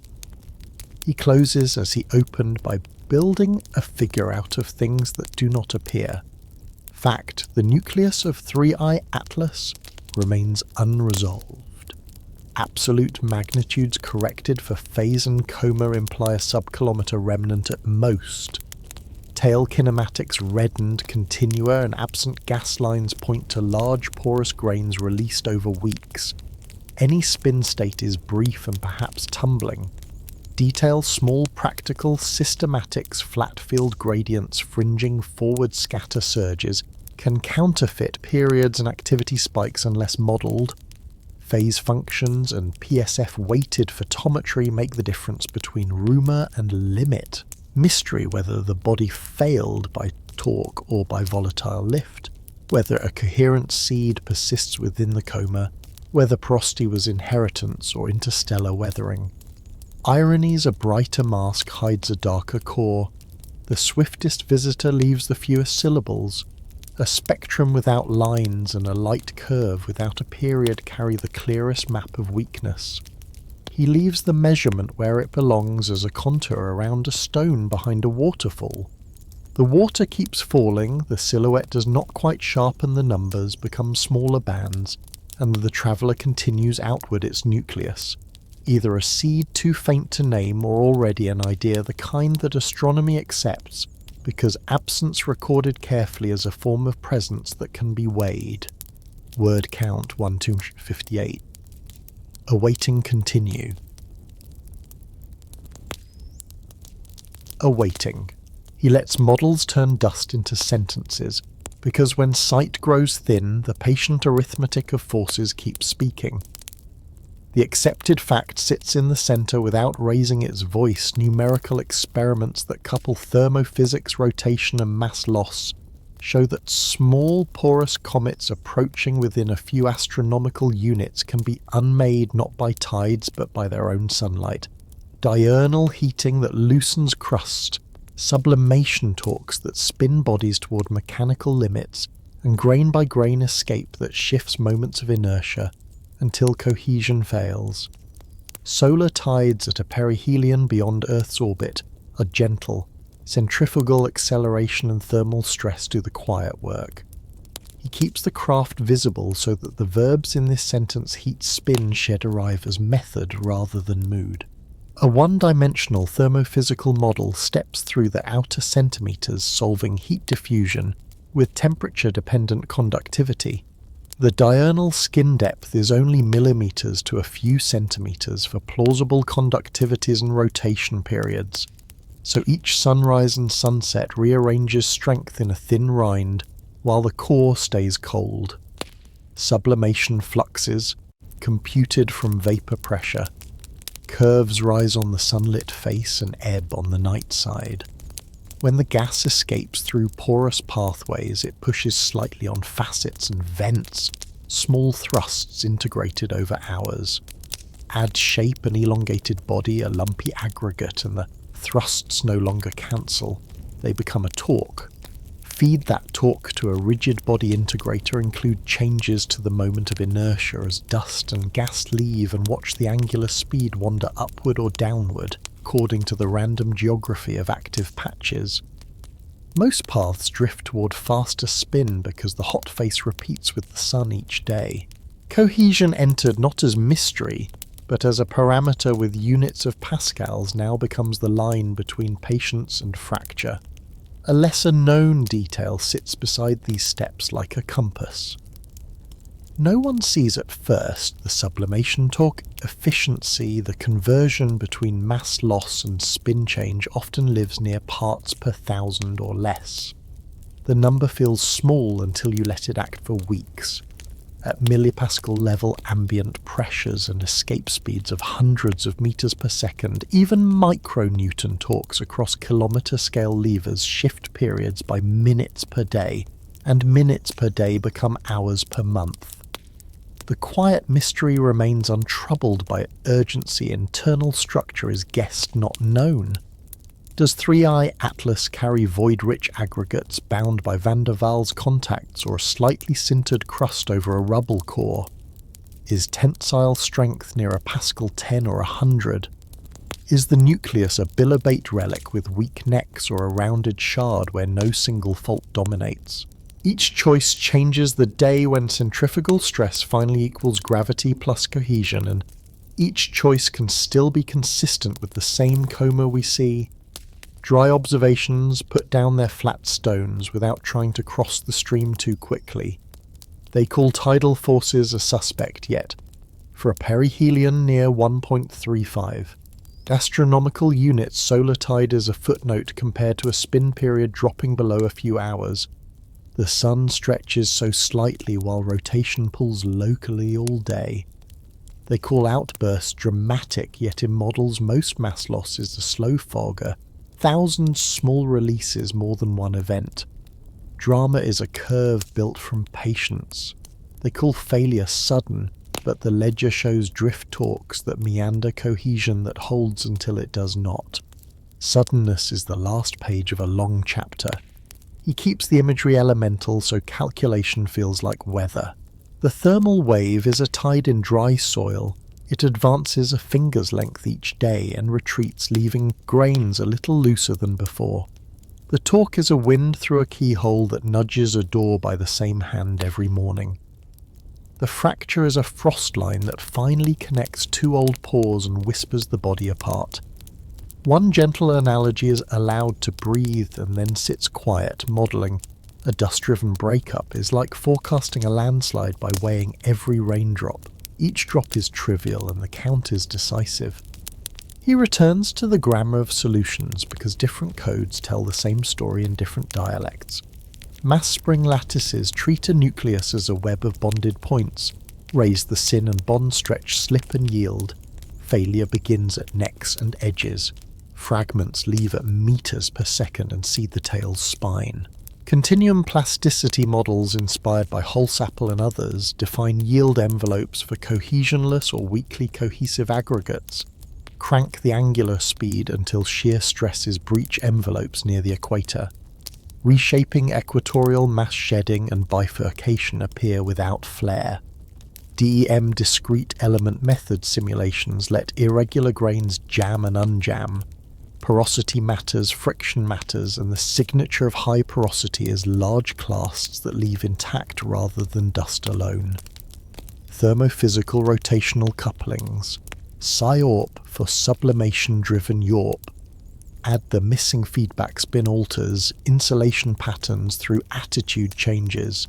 He closes as he opened by building a figure out of things that do not appear. Fact, the nucleus of 3I Atlas remains unresolved. Absolute magnitudes corrected for phase and coma imply a subkilometer remnant at most. Tail kinematics reddened continua and absent gas lines point to large porous grains released over weeks. Any spin state is brief and perhaps tumbling. Detail small practical systematics flat field gradients fringing forward scatter surges can counterfeit periods and activity spikes unless modelled. Phase functions and PSF weighted photometry make the difference between rumour and limit. Mystery whether the body failed by torque or by volatile lift, whether a coherent seed persists within the coma, whether porosity was inheritance or interstellar weathering. Irony's a brighter mask hides a darker core. The swiftest visitor leaves the fewest syllables. A spectrum without lines and a light curve without a period carry the clearest map of weakness. He leaves the measurement where it belongs as a contour around a stone behind a waterfall. The water keeps falling, the silhouette does not quite sharpen the numbers, become smaller bands, and the traveller continues outward its nucleus. Either a seed too faint to name or already an idea the kind that astronomy accepts, because absence recorded carefully as a form of presence that can be weighed. Word count 1258. Awaiting continue. Awaiting. He lets models turn dust into sentences, because when sight grows thin, the patient arithmetic of forces keeps speaking. The accepted fact sits in the centre without raising its voice. Numerical experiments that couple thermophysics, rotation and mass loss show that small porous comets approaching within a few astronomical units can be unmade not by tides but by their own sunlight. Diurnal heating that loosens crust, sublimation torques that spin bodies toward mechanical limits, and grain by grain escape that shifts moments of inertia until cohesion fails. Solar tides at a perihelion beyond Earth's orbit are gentle. Centrifugal acceleration and thermal stress do the quiet work. He keeps the craft visible so that the verbs in this sentence heat spin shed arrive as method rather than mood. A one-dimensional thermophysical model steps through the outer centimetres solving heat diffusion with temperature-dependent conductivity. The diurnal skin depth is only millimetres to a few centimetres for plausible conductivities and rotation periods. So each sunrise and sunset rearranges strength in a thin rind, while the core stays cold. Sublimation fluxes, computed from vapour pressure. Curves rise on the sunlit face and ebb on the night side. When the gas escapes through porous pathways, it pushes slightly on facets and vents, small thrusts integrated over hours. Add shape and elongated body, a lumpy aggregate, and the thrusts no longer cancel, they become a torque. feed that torque to a rigid body integrator include changes to the moment of inertia as dust and gas leave, and watch the angular speed wander upward or downward according to the random geography of active patches. Most paths drift toward faster spin because the hot face repeats with the sun each day. Cohesion entered not as mystery, but as a parameter with units of pascals now becomes the line between patience and fracture. A lesser-known detail sits beside these steps like a compass. No one sees at first the sublimation torque efficiency. The conversion between mass loss and spin change often lives near parts per thousand or less. The number feels small until you let it act for weeks. At millipascal level ambient pressures and escape speeds of hundreds of meters per second, even micronewton torques across kilometre-scale levers shift periods by minutes per day, and minutes per day become hours per month. The quiet mystery remains untroubled by urgency. Internal structure is guessed, not known. Does 3i Atlas carry void-rich aggregates bound by van der Waals contacts, or a slightly sintered crust over a rubble core? Is tensile strength near a Pascal 10 or 100? Is the nucleus a bilobate relic with weak necks, or a rounded shard where no single fault dominates? Each choice changes the day when centrifugal stress finally equals gravity plus cohesion, and each choice can still be consistent with the same coma we see. Dry observations put down their flat stones without trying to cross the stream too quickly. They call tidal forces a suspect yet, for a perihelion near 1.35. Astronomical units, solar tide is a footnote compared to a spin period dropping below a few hours. The sun stretches so slightly while rotation pulls locally all day. They call outbursts dramatic, yet in models most mass loss is a slow fogger. Thousands small releases, more than one event. Drama is a curve built from patience. They call failure sudden, but the ledger shows drift torques that meander, cohesion that holds until it does not. Suddenness is the last page of a long chapter. He keeps the imagery elemental so calculation feels like weather. The thermal wave is a tide in dry soil. It advances a finger's length each day and retreats, leaving grains a little looser than before. The torque is a wind through a keyhole that nudges a door by the same hand every morning. The fracture is a frost line that finally connects two old pores and whispers the body apart. One gentle analogy is allowed to breathe and then sits quiet, modelling. A dust-driven breakup is like forecasting a landslide by weighing every raindrop. Each drop is trivial and the count is decisive. He returns to the grammar of solutions because different codes tell the same story in different dialects. Mass spring lattices treat a nucleus as a web of bonded points, raise the sin and bond stretch, slip and yield. Failure begins at necks and edges. Fragments leave at meters per second and seed the tail's spine. Continuum plasticity models inspired by Holsapple and others define yield envelopes for cohesionless or weakly cohesive aggregates. Crank the angular speed until shear stresses breach envelopes near the equator. Reshaping equatorial mass shedding and bifurcation appear without flare. DEM discrete element method simulations let irregular grains jam and unjam. Porosity matters, friction matters, and the signature of high porosity is large clasts that leave intact rather than dust alone. Thermophysical rotational couplings. SciOrp for sublimation-driven YORP. Add the missing feedback spin alters, insulation patterns through attitude changes.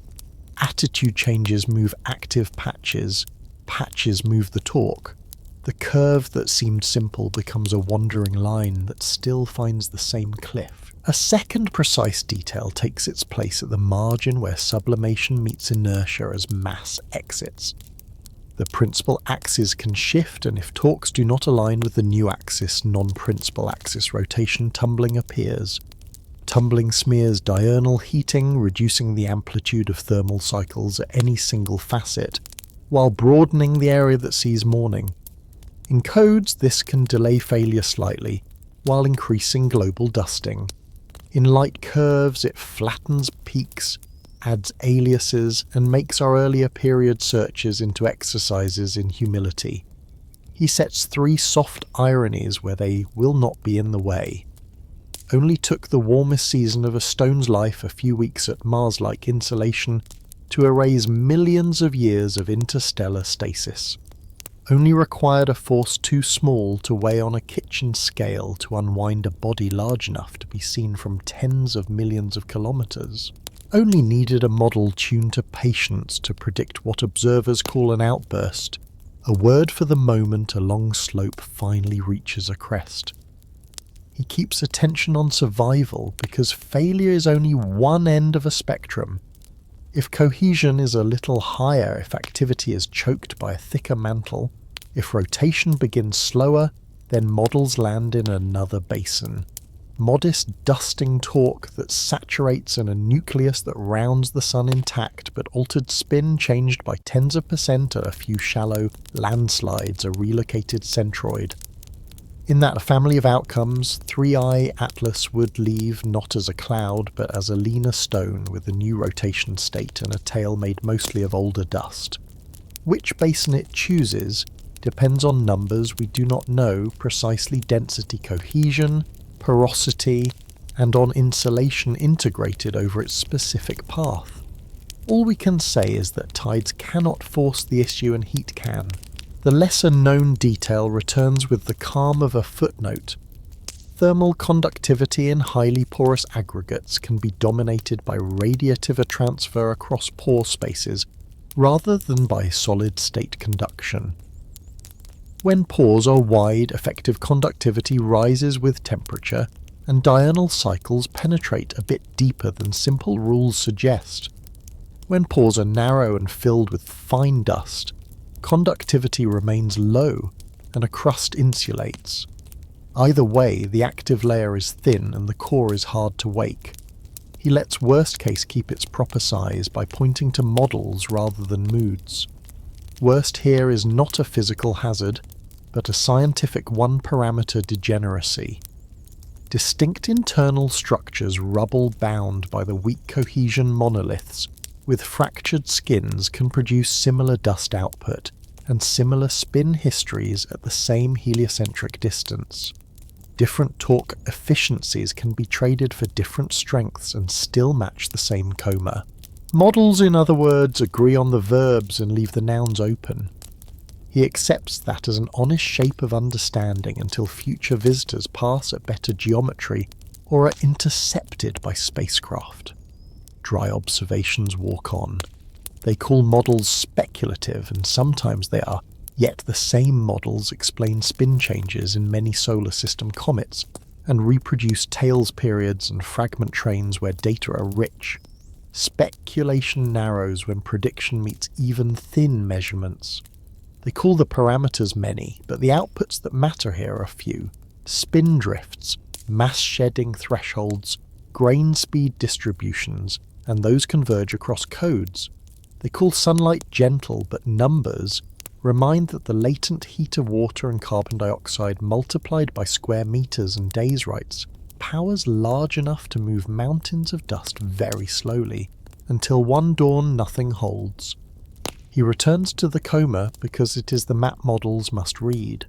Attitude changes move active patches. Patches move the torque. The curve that seemed simple becomes a wandering line that still finds the same cliff. A second precise detail takes its place at the margin where sublimation meets inertia as mass exits. The principal axis can shift, and if torques do not align with the new axis, non-principal axis rotation tumbling appears. Tumbling smears diurnal heating, reducing the amplitude of thermal cycles at any single facet, while broadening the area that sees morning. In codes, this can delay failure slightly, while increasing global dusting. In light curves, it flattens peaks, adds aliases, and makes our earlier period searches into exercises in humility. He sets 3 soft ironies where they will not be in the way. Only took the warmest season of a stone's life, a few weeks at Mars-like insolation, to erase millions of years of interstellar stasis. Only required a force too small to weigh on a kitchen scale to unwind a body large enough to be seen from tens of millions of kilometers. Only needed a model tuned to patience to predict what observers call an outburst, a word for the moment a long slope finally reaches a crest. He keeps attention on survival because failure is only one end of a spectrum. If cohesion is a little higher, if activity is choked by a thicker mantle, if rotation begins slower, then models land in another basin. Modest dusting torque that saturates in a nucleus that rounds the sun intact, but altered spin changed by tens of percent at a few shallow landslides, a relocated centroid. In that family of outcomes, 3i Atlas would leave not as a cloud, but as a leaner stone with a new rotation state and a tail made mostly of older dust. Which basin it chooses depends on numbers we do not know, precisely density cohesion, porosity, and on insulation integrated over its specific path. All we can say is that tides cannot force the issue and heat can. The lesser known detail returns with the calm of a footnote. Thermal conductivity in highly porous aggregates can be dominated by radiative transfer across pore spaces rather than by solid-state conduction. When pores are wide, effective conductivity rises with temperature, and diurnal cycles penetrate a bit deeper than simple rules suggest. When pores are narrow and filled with fine dust, conductivity remains low, and a crust insulates. Either way, the active layer is thin and the core is hard to wake. He lets worst case keep its proper size by pointing to models rather than moods. Worst here is not a physical hazard, but a scientific one-parameter degeneracy. Distinct internal structures rubble-bound by the weak cohesion monoliths with fractured skins can produce similar dust output and similar spin histories at the same heliocentric distance. Different torque efficiencies can be traded for different strengths and still match the same coma. Models, in other words, agree on the verbs and leave the nouns open. He accepts that as an honest shape of understanding until future visitors pass at better geometry or are intercepted by spacecraft. Dry observations walk on. They call models speculative, and sometimes they are, yet the same models explain spin changes in many solar system comets and reproduce tails periods and fragment trains where data are rich. Speculation narrows when prediction meets even thin measurements. They call the parameters many, but the outputs that matter here are few. Spin drifts, mass shedding thresholds, grain speed distributions, and those converge across codes. They call sunlight gentle, but numbers remind that the latent heat of water and carbon dioxide multiplied by square meters and days rights powers large enough to move mountains of dust very slowly, until one dawn nothing holds. He returns to the coma because it is the map models must read.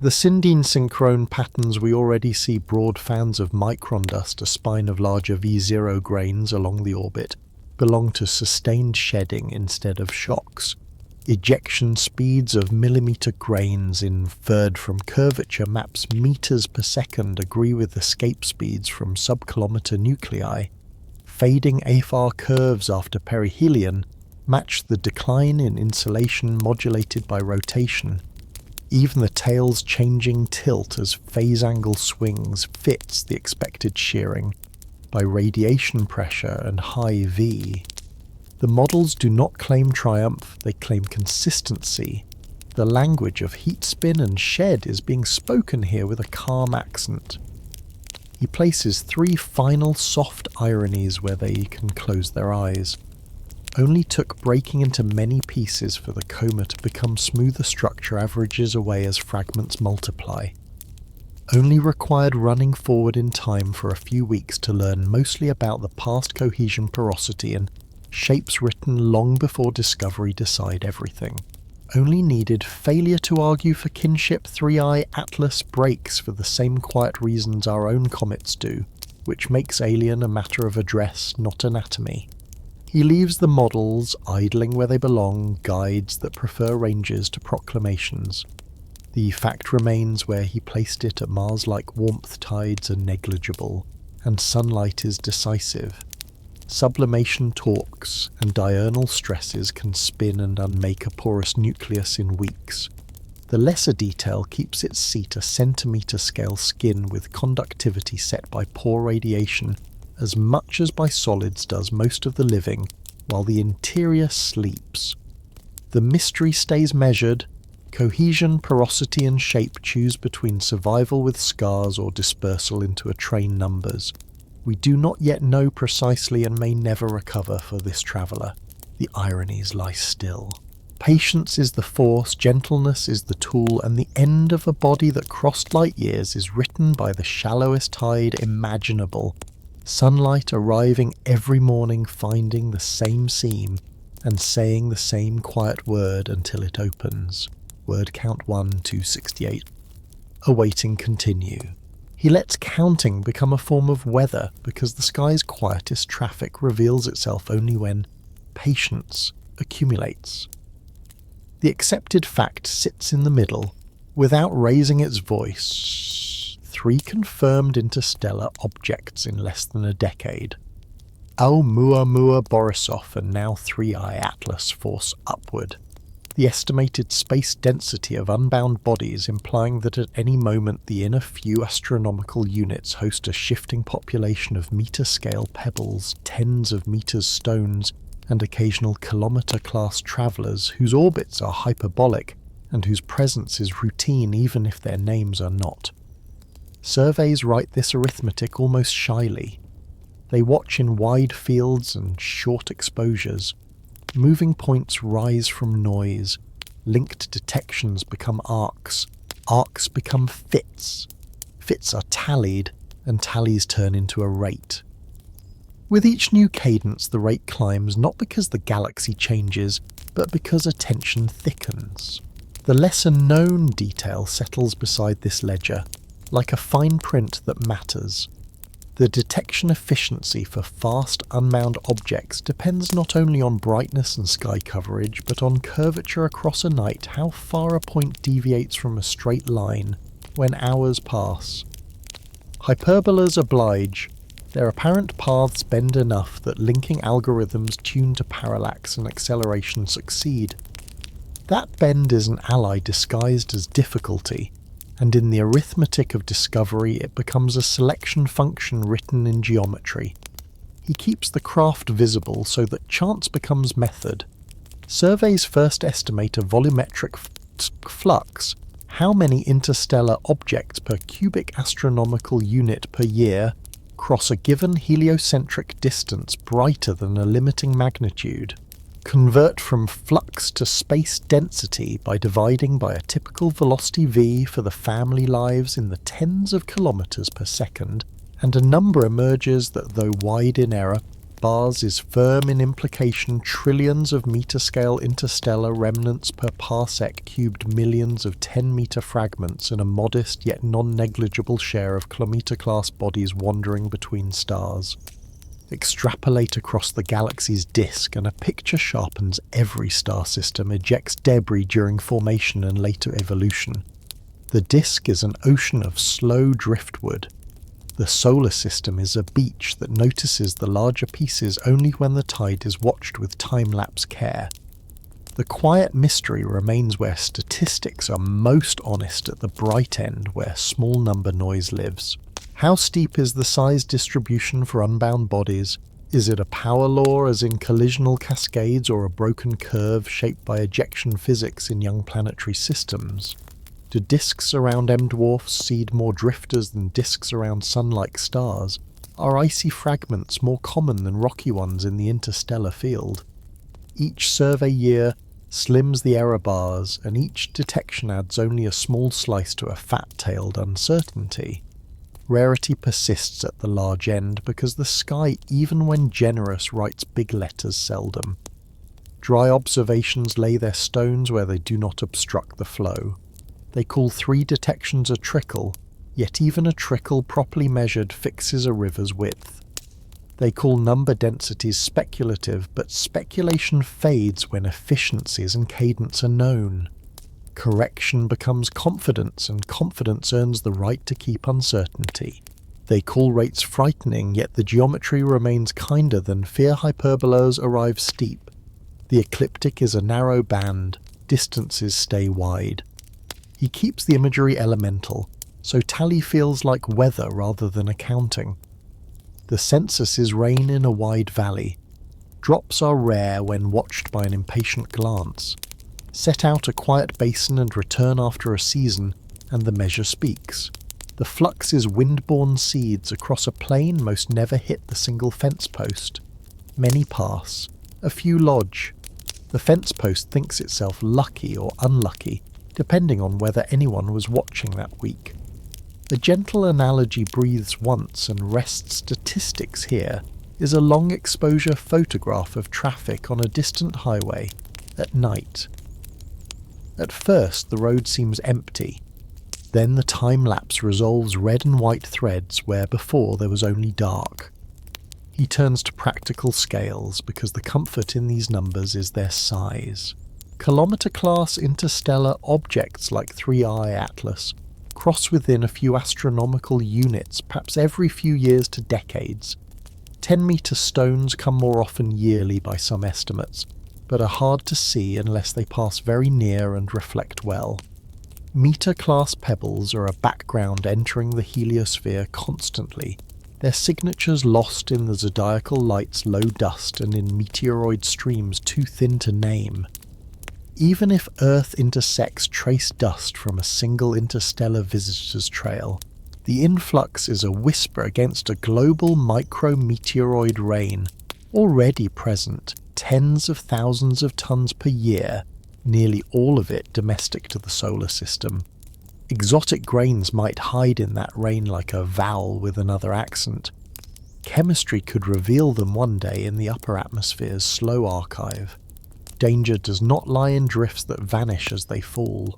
The Sindine synchrone patterns we already see broad fans of micron dust, a spine of larger V0 grains along the orbit, belong to sustained shedding instead of shocks. Ejection speeds of millimeter grains inferred from curvature maps meters per second agree with escape speeds from subkilometer nuclei. Fading AFR curves after perihelion match the decline in insulation modulated by rotation. Even the tail's changing tilt as phase angle swings fits the expected shearing by radiation pressure and high V. The models do not claim triumph, they claim consistency. The language of heat spin and shed is being spoken here with a calm accent. He places 3 final soft ironies where they can close their eyes. Only took breaking into many pieces for the coma to become smoother structure averages away as fragments multiply. only required running forward in time for a few weeks to learn mostly about the past cohesion porosity and shapes written long before Discovery decide everything. Only needed failure to argue for kinship 3i Atlas breaks for the same quiet reasons our own comets do, which makes Alien a matter of address, not anatomy. He leaves the models idling where they belong, guides that prefer ranges to proclamations. The fact remains where he placed it at Mars-like warmth tides are negligible, and sunlight is decisive. Sublimation torques and diurnal stresses can spin and unmake a porous nucleus in weeks. The lesser detail keeps its seat a centimetre-scale skin with conductivity set by poor radiation as much as by solids does most of the living, while the interior sleeps. The mystery stays measured. Cohesion, porosity and shape choose between survival with scars or dispersal into a train numbers. We do not yet know precisely and may never recover for this traveller. The ironies lie still. Patience is the force, gentleness is the tool, and the end of a body that crossed light years is written by the shallowest tide imaginable. Sunlight arriving every morning, finding the same seam, and saying the same quiet word until it opens. Word count 1, 268. Awaiting continue. He lets counting become a form of weather because the sky's quietest traffic reveals itself only when patience accumulates. The accepted fact sits in the middle, without raising its voice. 3 confirmed interstellar objects in less than a decade. Oumuamua Borisov and now 3i Atlas force upward. The estimated space density of unbound bodies implying that at any moment the inner few astronomical units host a shifting population of meter-scale pebbles, tens of meters stones, and occasional kilometre-class travellers whose orbits are hyperbolic and whose presence is routine even if their names are not. Surveys write this arithmetic almost shyly. They watch in wide fields and short exposures. Moving points rise from noise, linked detections become arcs, arcs become fits, fits are tallied, and tallies turn into a rate. With each new cadence the rate climbs not because the galaxy changes, but because attention thickens. The lesser known detail settles beside this ledger, like a fine print that matters. The detection efficiency for fast, unmanned objects depends not only on brightness and sky coverage, but on curvature across a night, how far a point deviates from a straight line when hours pass. Hyperbolas oblige. Their apparent paths bend enough that linking algorithms tuned to parallax and acceleration succeed. That bend is an ally disguised as difficulty, and in the arithmetic of discovery it becomes a selection function written in geometry. He keeps the craft visible so that chance becomes method. Surveys first estimate a volumetric flux, how many interstellar objects per cubic astronomical unit per year cross a given heliocentric distance brighter than a limiting magnitude. Convert from flux to space density by dividing by a typical velocity v for the family lives in the tens of kilometers per second, and a number emerges that, though wide in error, bars is firm in implication trillions of meter-scale interstellar remnants per parsec cubed millions of 10-meter fragments in a modest yet non-negligible share of kilometer-class bodies wandering between stars. Extrapolate across the galaxy's disk and a picture sharpens every star system ejects debris during formation and later evolution. The disk is an ocean of slow driftwood. The solar system is a beach that notices the larger pieces only when the tide is watched with time-lapse care. The quiet mystery remains where statistics are most honest at the bright end where small number noise lives. How steep is the size distribution for unbound bodies? Is it a power law as in collisional cascades or a broken curve shaped by ejection physics in young planetary systems? Do disks around M-dwarfs seed more drifters than disks around sun-like stars? Are icy fragments more common than rocky ones in the interstellar field? Each survey year, slims the error bars, and each detection adds only a small slice to a fat-tailed uncertainty. Rarity persists at the large end because the sky, even when generous, writes big letters seldom. Dry observations lay their stones where they do not obstruct the flow. They call 3 detections a trickle, yet even a trickle properly measured fixes a river's width. They call number densities speculative, but speculation fades when efficiencies and cadence are known. Correction becomes confidence, and confidence earns the right to keep uncertainty. They call rates frightening, yet the geometry remains kinder than fear hyperbolas arrive steep. The ecliptic is a narrow band, distances stay wide. He keeps the imagery elemental, so tally feels like weather rather than accounting. The census is rain in a wide valley. Drops are rare when watched by an impatient glance. Set out a quiet basin and return after a season, and the measure speaks. The flux is wind-borne seeds across a plain most never hit the single fence post. Many pass. A few lodge. The fence post thinks itself lucky or unlucky, depending on whether anyone was watching that week. The gentle analogy breathes once and rests statistics here is a long exposure photograph of traffic on a distant highway at night. At first the road seems empty. Then the time-lapse resolves red and white threads where before there was only dark. He turns to practical scales because the comfort in these numbers is their size. Kilometre-class interstellar objects like 3i Atlas cross within a few astronomical units, perhaps every few years to decades. 10-metre stones come more often yearly by some estimates, but are hard to see unless they pass very near and reflect well. Meter-class pebbles are a background entering the heliosphere constantly, their signatures lost in the zodiacal light's low dust and in meteoroid streams too thin to name. Even if Earth intersects trace dust from a single interstellar visitor's trail, the influx is a whisper against a global micrometeoroid rain, already present, tens of thousands of tons per year, nearly all of it domestic to the solar system. Exotic grains might hide in that rain like a vowel with another accent. Chemistry could reveal them one day in the upper atmosphere's slow archive. Danger does not lie in drifts that vanish as they fall.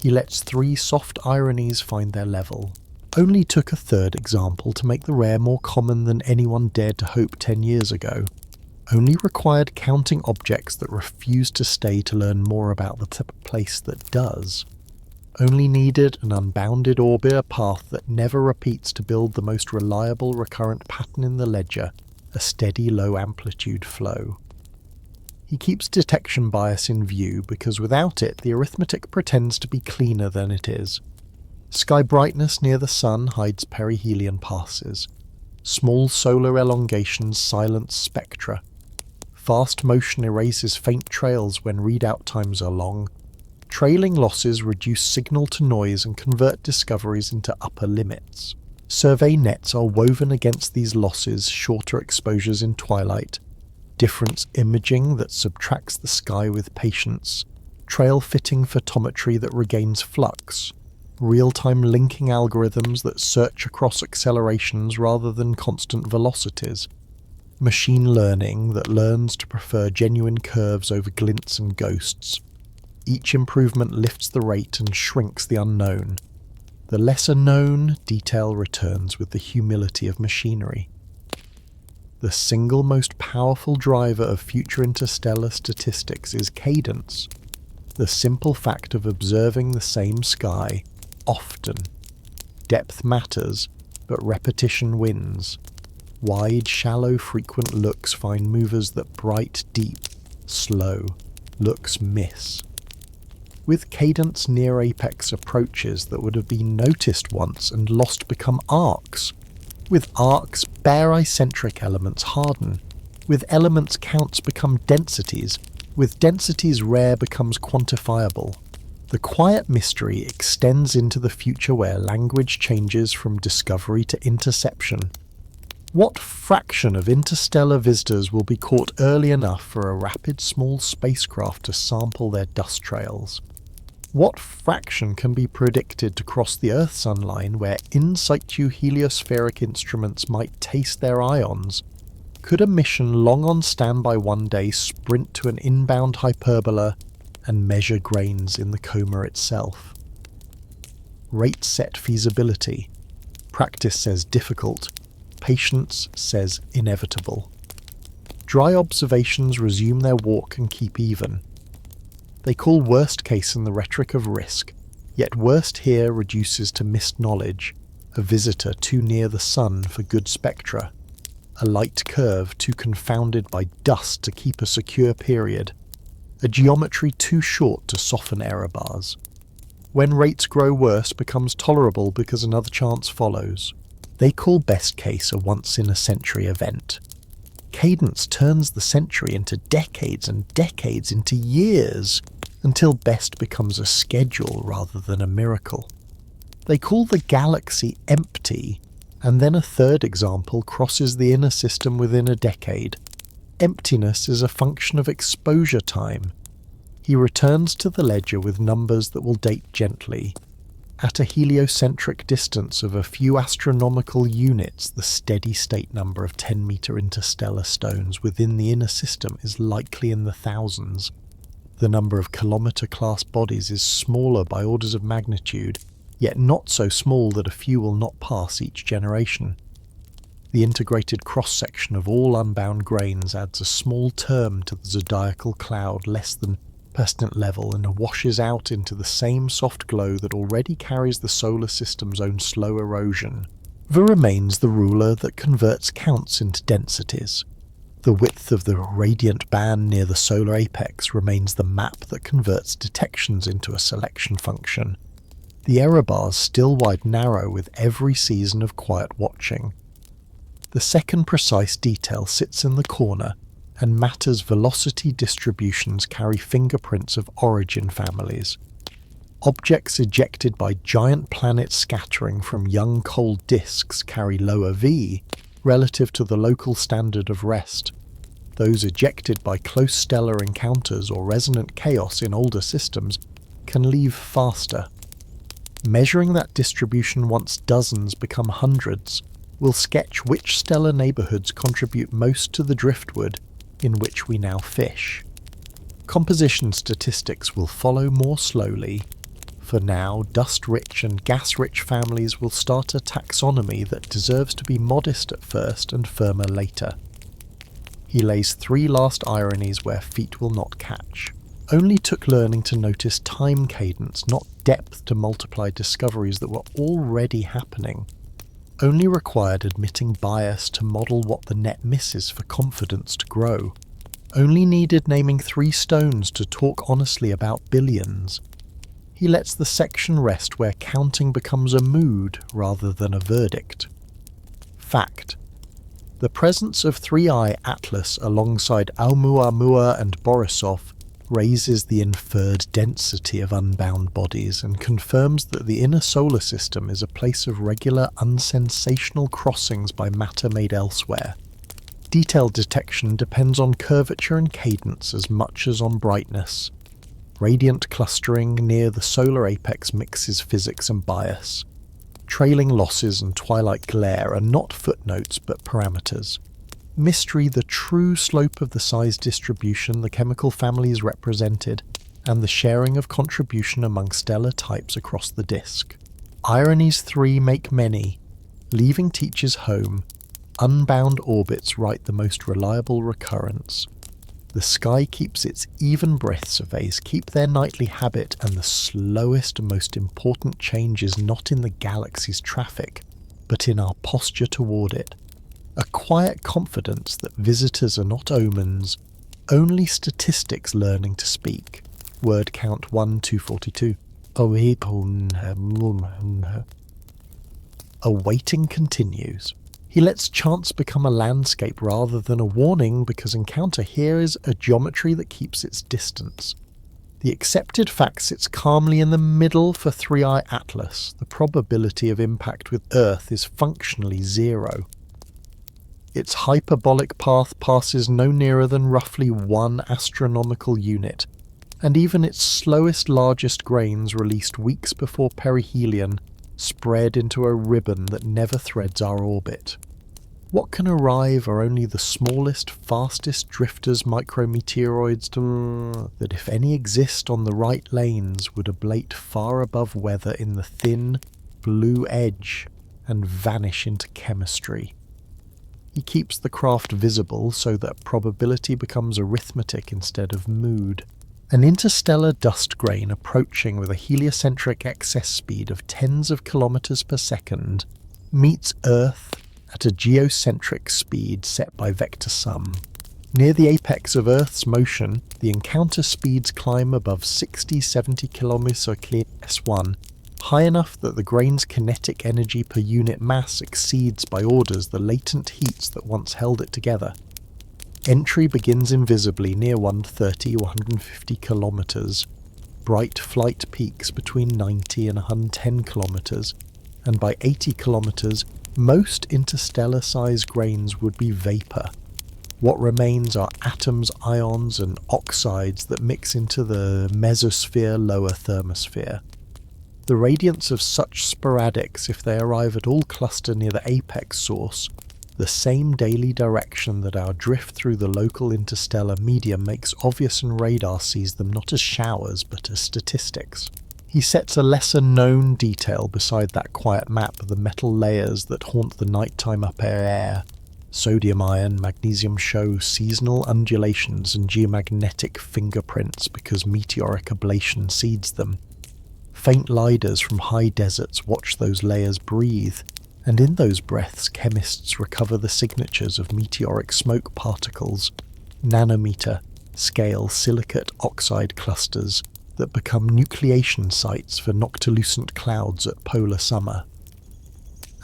He lets 3 soft ironies find their level. Only took a third example to make the rare more common than anyone dared to hope 10 years ago. Only required counting objects that refuse to stay to learn more about the place that does. Only needed an unbounded orbiter path that never repeats to build the most reliable recurrent pattern in the ledger, a steady low-amplitude flow. He keeps detection bias in view because without it the arithmetic pretends to be cleaner than it is. Sky brightness near the sun hides perihelion passes. Small solar elongations silence spectra. Fast motion erases faint trails when readout times are long. Trailing losses reduce signal to noise and convert discoveries into upper limits. Survey nets are woven against these losses, shorter exposures in twilight. Difference imaging that subtracts the sky with patience. Trail-fitting photometry that regains flux. Real-time linking algorithms that search across accelerations rather than constant velocities. Machine learning that learns to prefer genuine curves over glints and ghosts. Each improvement lifts the rate and shrinks the unknown. The lesser known detail returns with the humility of machinery. The single most powerful driver of future interstellar statistics is cadence, the simple fact of observing the same sky, often. Depth matters, but repetition wins. Wide, shallow, frequent looks find movers that bright, deep, slow looks miss. With cadence near apex approaches that would have been noticed once and lost become arcs. With arcs, bare eccentric elements harden. With elements, counts become densities. With densities, rare becomes quantifiable. The quiet mystery extends into the future where language changes from discovery to interception. What fraction of interstellar visitors will be caught early enough for a rapid small spacecraft to sample their dust trails? What fraction can be predicted to cross the Earth-Sun line where in situ heliospheric instruments might taste their ions? Could a mission long on standby one day sprint to an inbound hyperbola and measure grains in the coma itself? Rate set feasibility. Practice says difficult. Patience says inevitable. Dry observations resume their walk and keep even. They call worst case in the rhetoric of risk, yet worst here reduces to missed knowledge, a visitor too near the sun for good spectra, a light curve too confounded by dust to keep a secure period, a geometry too short to soften error bars. When rates grow worse becomes tolerable because another chance follows. They call best case a once-in-a-century event. Cadence turns the century into decades and decades into years, until best becomes a schedule rather than a miracle. They call the galaxy empty, and then a third example crosses the inner system within a decade. Emptiness is a function of exposure time. He returns to the ledger with numbers that will date gently. At a heliocentric distance of a few astronomical units, the steady-state number of 10-meter interstellar stones within the inner system is likely in the thousands. The number of kilometer-class bodies is smaller by orders of magnitude, yet not so small that a few will not pass each generation. The integrated cross-section of all unbound grains adds a small term to the zodiacal cloud less than persistent level and washes out into the same soft glow that already carries the solar system's own slow erosion. There remains the ruler that converts counts into densities. The width of the radiant band near the solar apex remains the map that converts detections into a selection function. The error bars still widen narrow with every season of quiet watching. The second precise detail sits in the corner, and matter's velocity distributions carry fingerprints of origin families. Objects ejected by giant planets scattering from young cold disks carry lower V relative to the local standard of rest. Those ejected by close stellar encounters or resonant chaos in older systems can leave faster. Measuring that distribution once dozens become hundreds will sketch which stellar neighbourhoods contribute most to the driftwood in which we now fish. Composition statistics will follow more slowly. For now, dust-rich and gas-rich families will start a taxonomy that deserves to be modest at first and firmer later. He lays 3 last ironies where feet will not catch. Only took learning to notice time cadence, not depth to multiply discoveries that were already happening. Only required admitting bias to model what the net misses for confidence to grow. Only needed naming 3 stones to talk honestly about billions. He lets the section rest where counting becomes a mood rather than a verdict. Fact. The presence of 3I Atlas alongside Oumuamua and Borisov raises the inferred density of unbound bodies and confirms that the inner solar system is a place of regular unsensational crossings by matter made elsewhere. Detail detection depends on curvature and cadence as much as on brightness. Radiant clustering near the solar apex mixes physics and bias. Trailing losses and twilight glare are not footnotes but parameters. Mystery the true slope of the size distribution the chemical family is represented, and the sharing of contribution among stellar types across the disk. Ironies 3 make many. Leaving teachers home, unbound orbits write the most reliable recurrence. The sky keeps its even breath surveys keep their nightly habit, and the slowest and most important change is not in the galaxy's traffic, but in our posture toward it. A quiet confidence that visitors are not omens, only statistics learning to speak. Word count 1-242. Awaiting continues. He lets chance become a landscape rather than a warning because encounter here is a geometry that keeps its distance. The accepted fact sits calmly in the middle for 3I Atlas. The probability of impact with Earth is functionally 0. Its hyperbolic path passes no nearer than roughly 1 astronomical unit, and even its slowest, largest grains released weeks before perihelion spread into a ribbon that never threads our orbit. What can arrive are only the smallest, fastest drifters micrometeoroids that, if any exist on the right lanes, would ablate far above weather in the thin, blue edge and vanish into chemistry. He keeps the craft visible so that probability becomes arithmetic instead of mood. An interstellar dust grain approaching with a heliocentric excess speed of tens of kilometers per second meets Earth at a geocentric speed set by vector sum. Near the apex of Earth's motion, the encounter speeds climb above 60-70 km per s1, high enough that the grain's kinetic energy per unit mass exceeds by orders the latent heats that once held it together. Entry begins invisibly near 130-150 kilometers. Bright flight peaks between 90 and 110 kilometers, and by 80 kilometers, most interstellar-sized grains would be vapor. What remains are atoms, ions, and oxides that mix into the mesosphere lower thermosphere. The radiance of such sporadics, if they arrive at all, cluster near the apex source, the same daily direction that our drift through the local interstellar medium makes obvious, and radar sees them not as showers but as statistics. He sets a lesser-known detail beside that quiet map of the metal layers that haunt the nighttime upper air. Sodium ion, magnesium show seasonal undulations and geomagnetic fingerprints because meteoric ablation seeds them. Faint lidars from high deserts watch those layers breathe, and in those breaths chemists recover the signatures of meteoric smoke particles, nanometer scale silicate oxide clusters that become nucleation sites for noctilucent clouds at polar summer.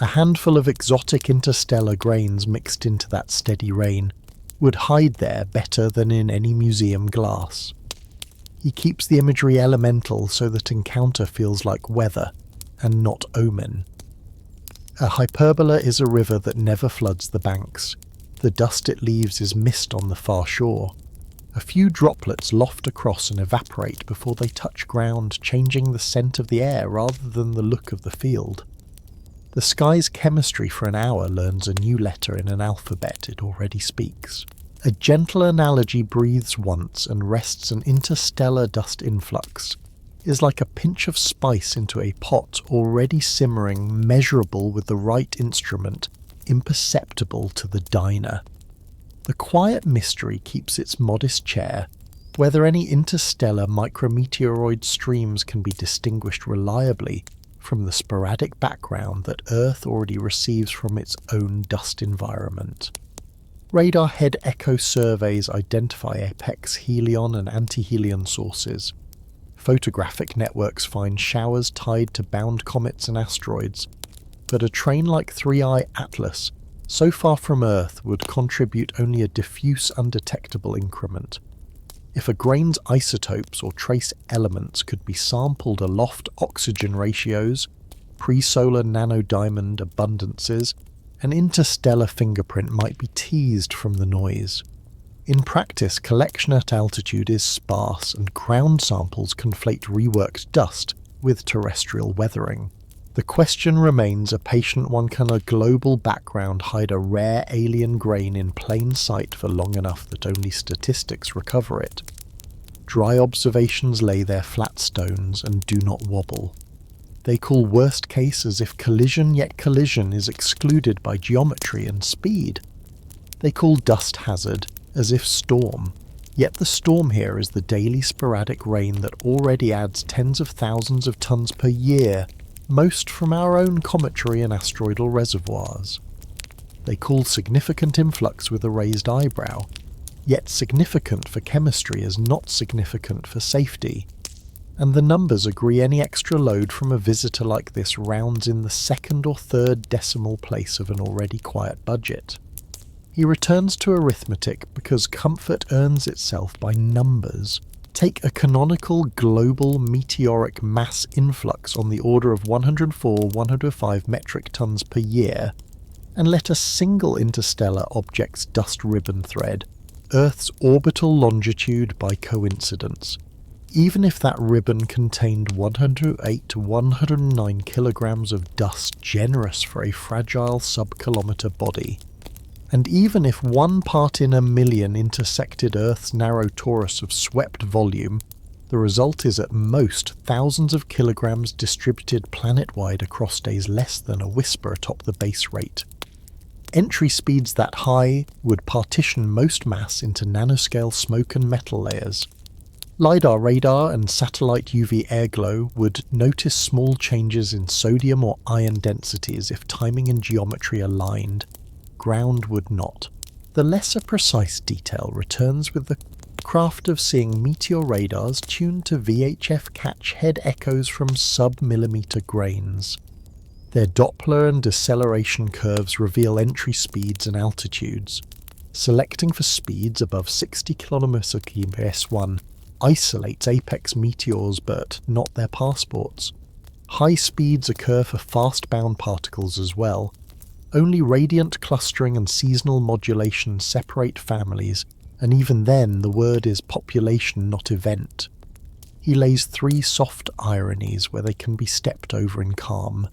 A handful of exotic interstellar grains mixed into that steady rain would hide there better than in any museum glass. He keeps the imagery elemental so that encounter feels like weather and not omen. A hyperbola is a river that never floods the banks. The dust it leaves is mist on the far shore. A few droplets loft across and evaporate before they touch ground, changing the scent of the air rather than the look of the field. The sky's chemistry for an hour learns a new letter in an alphabet it already speaks. A gentle analogy breathes once and rests an interstellar dust influx, is like a pinch of spice into a pot already simmering, measurable with the right instrument, imperceptible to the diner. The quiet mystery keeps its modest chair, whether any interstellar micrometeoroid streams can be distinguished reliably from the sporadic background that Earth already receives from its own dust environment. Radar head echo surveys identify apex helion and antihelion sources. Photographic networks find showers tied to bound comets and asteroids, but a train like 3i Atlas, so far from Earth, would contribute only a diffuse, undetectable increment. If a grain's isotopes or trace elements could be sampled aloft, oxygen ratios, pre-solar nanodiamond abundances, an interstellar fingerprint might be teased from the noise. In practice, collection at altitude is sparse, and ground samples conflate reworked dust with terrestrial weathering. The question remains a patient one: can a global background hide a rare alien grain in plain sight for long enough that only statistics recover it? Dry observations lay their flat stones and do not wobble. They call worst case as if collision, yet collision is excluded by geometry and speed. They call dust hazard as if storm, yet the storm here is the daily sporadic rain that already adds tens of thousands of tons per year, most from our own cometary and asteroidal reservoirs. They call significant influx with a raised eyebrow, yet significant for chemistry is not significant for safety, and the numbers agree any extra load from a visitor like this rounds in the second or third decimal place of an already quiet budget. He returns to arithmetic because comfort earns itself by numbers. Take a canonical global meteoric mass influx on the order of 104-105 metric tons per year, and let a single interstellar object's dust ribbon thread Earth's orbital longitude by coincidence, even if that ribbon contained 108 to 109 kilograms of dust generous for a fragile sub-kilometre body. And even if 1 part in a million intersected Earth's narrow torus of swept volume, the result is at most thousands of kilograms distributed planet-wide across days less than a whisper atop the base rate. Entry speeds that high would partition most mass into nanoscale smoke and metal layers. LiDAR radar and satellite UV airglow would notice small changes in sodium or iron densities if timing and geometry aligned. Ground would not. The lesser precise detail returns with the craft of seeing meteor radars tuned to VHF catch head echoes from sub-millimeter grains. Their Doppler and deceleration curves reveal entry speeds and altitudes. Selecting for speeds above 60 km per S1 isolates apex meteors but not their passports. High speeds occur for fast-bound particles as well. Only radiant clustering and seasonal modulation separate families, and even then the word is population, not event. He lays 3 soft ironies where they can be stepped over in calm.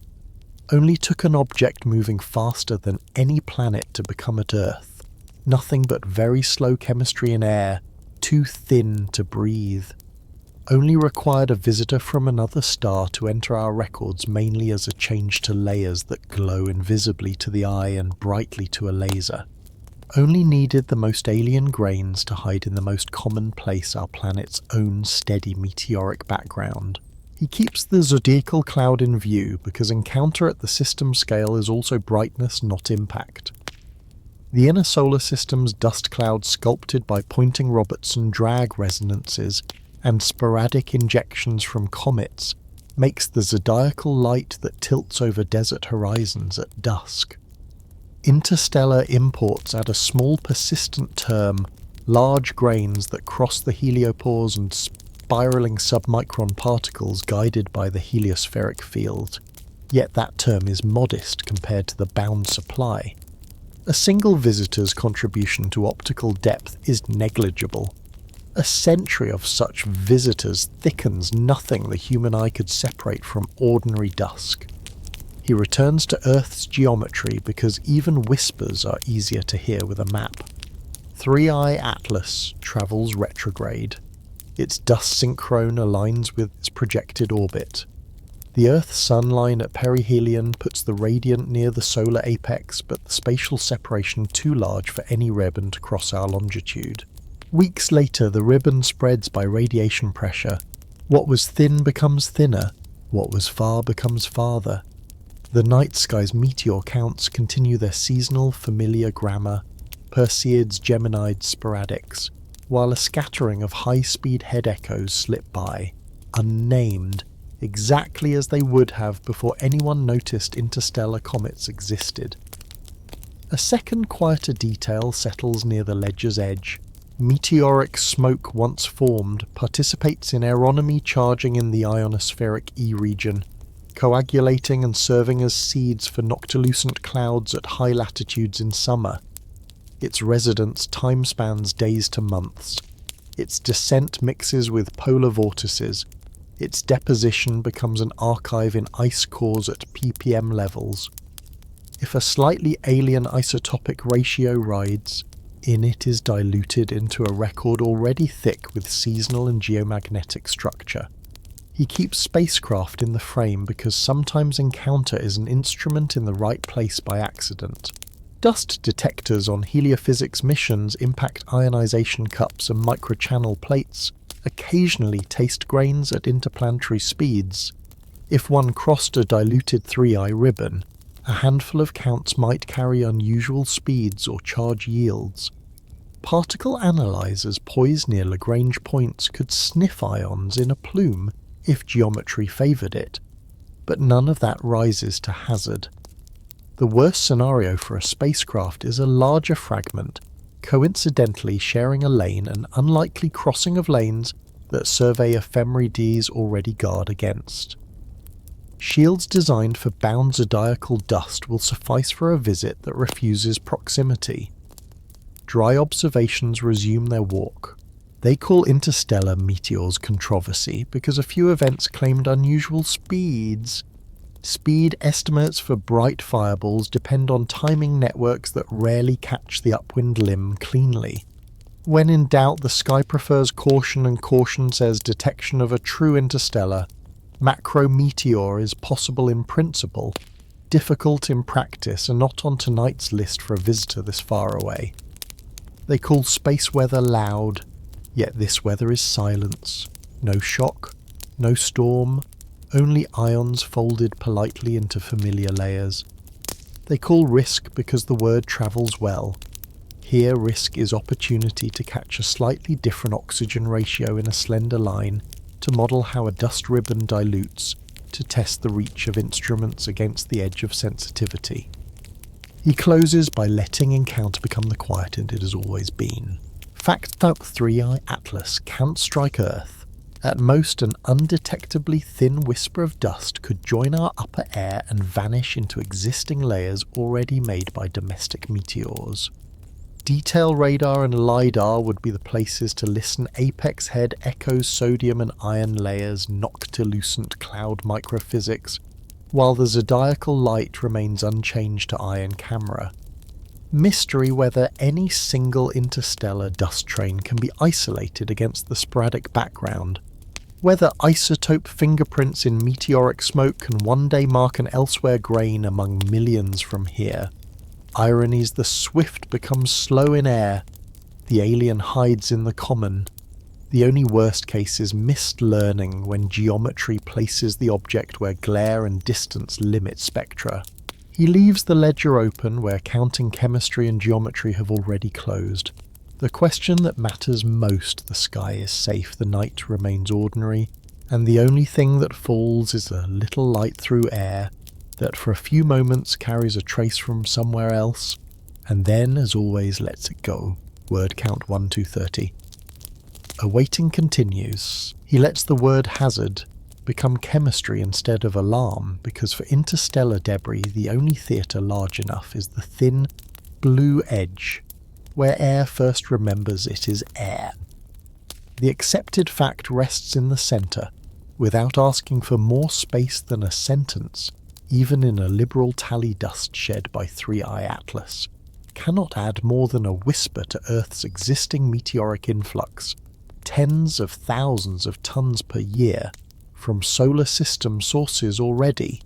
Only took an object moving faster than any planet to become at Earth. Nothing but very slow chemistry in air, too thin to breathe. Only required a visitor from another star to enter our records mainly as a change to layers that glow invisibly to the eye and brightly to a laser. Only needed the most alien grains to hide in the most common place our planet's own steady meteoric background. He keeps the zodiacal cloud in view because encounter at the system scale is also brightness, not impact. The inner solar system's dust cloud sculpted by Poynting-Robertson drag resonances and sporadic injections from comets makes the zodiacal light that tilts over desert horizons at dusk. Interstellar imports add a small persistent term, large grains that cross the heliopause and spiraling submicron particles guided by the heliospheric field. Yet that term is modest compared to the bound supply. A single visitor's contribution to optical depth is negligible. A century of such visitors thickens nothing the human eye could separate from ordinary dusk. He returns to Earth's geometry because even whispers are easier to hear with a map. 3i Atlas travels retrograde. Its dust synchrone aligns with its projected orbit. The Earth-Sun line at perihelion puts the radiant near the solar apex, but the spatial separation too large for any ribbon to cross our longitude. Weeks later, the ribbon spreads by radiation pressure. What was thin becomes thinner. What was far becomes farther. The night sky's meteor counts continue their seasonal familiar grammar, Perseids, Geminids, sporadics, while a scattering of high-speed head echoes slip by, unnamed, exactly as they would have before anyone noticed interstellar comets existed. A second quieter detail settles near the ledger's edge. Meteoric smoke once formed participates in aeronomy charging in the ionospheric E region, coagulating and serving as seeds for noctilucent clouds at high latitudes in summer. Its residence time spans days to months. Its descent mixes with polar vortices. Its deposition becomes an archive in ice cores at ppm levels. If a slightly alien isotopic ratio rides, in it is diluted into a record already thick with seasonal and geomagnetic structure. He keeps spacecraft in the frame because sometimes encounter is an instrument in the right place by accident. Dust detectors on heliophysics missions impact ionization cups and microchannel plates, occasionally taste grains at interplanetary speeds. If one crossed a diluted 3i ribbon, a handful of counts might carry unusual speeds or charge yields. Particle analyzers poised near Lagrange points could sniff ions in a plume if geometry favoured it, but none of that rises to hazard. The worst scenario for a spacecraft is a larger fragment, coincidentally sharing a lane and unlikely crossing of lanes that survey ephemerides already guard against. Shields designed for bound zodiacal dust will suffice for a visit that refuses proximity. Dry observations resume their walk. They call interstellar meteors controversy because a few events claimed unusual speeds. Speed estimates for bright fireballs depend on timing networks that rarely catch the upwind limb cleanly. When in doubt, the sky prefers caution, and caution says detection of a true interstellar macrometeor is possible in principle, difficult in practice, and not on tonight's list for a visitor this far away. They call space weather loud, yet this weather is silence. No shock, no storm, only ions folded politely into familiar layers. They call risk because the word travels well. Here risk is opportunity to catch a slightly different oxygen ratio in a slender line, to model how a dust ribbon dilutes, to test the reach of instruments against the edge of sensitivity. He closes by letting encounter become the quieted it has always been. Fact that 3i Atlas can't strike Earth. At most, an undetectably thin whisper of dust could join our upper air and vanish into existing layers already made by domestic meteors. Detail radar and LiDAR would be the places to listen. Apex head echoes sodium and iron layers, noctilucent cloud microphysics, while the zodiacal light remains unchanged to iron camera. Mystery whether any single interstellar dust train can be isolated against the sporadic background, whether isotope fingerprints in meteoric smoke can one day mark an elsewhere grain among millions from here. Ironies, the swift becomes slow in air, the alien hides in the common. The only worst case is missed learning when geometry places the object where glare and distance limit spectra. He leaves the ledger open where counting chemistry and geometry have already closed. The question that matters most: the sky is safe, the night remains ordinary, and the only thing that falls is a little light through air that for a few moments carries a trace from somewhere else, and then, as always, lets it go. Word count 1 to 30. Awaiting continues. He lets the word hazard become chemistry instead of alarm, because for interstellar debris the only theatre large enough is the thin blue edge, where air first remembers it is air. The accepted fact rests in the centre, without asking for more space than a sentence. Even in a liberal tally dust shed by 3i Atlas, cannot add more than a whisper to Earth's existing meteoric influx, tens of thousands of tons per year, from solar system sources already,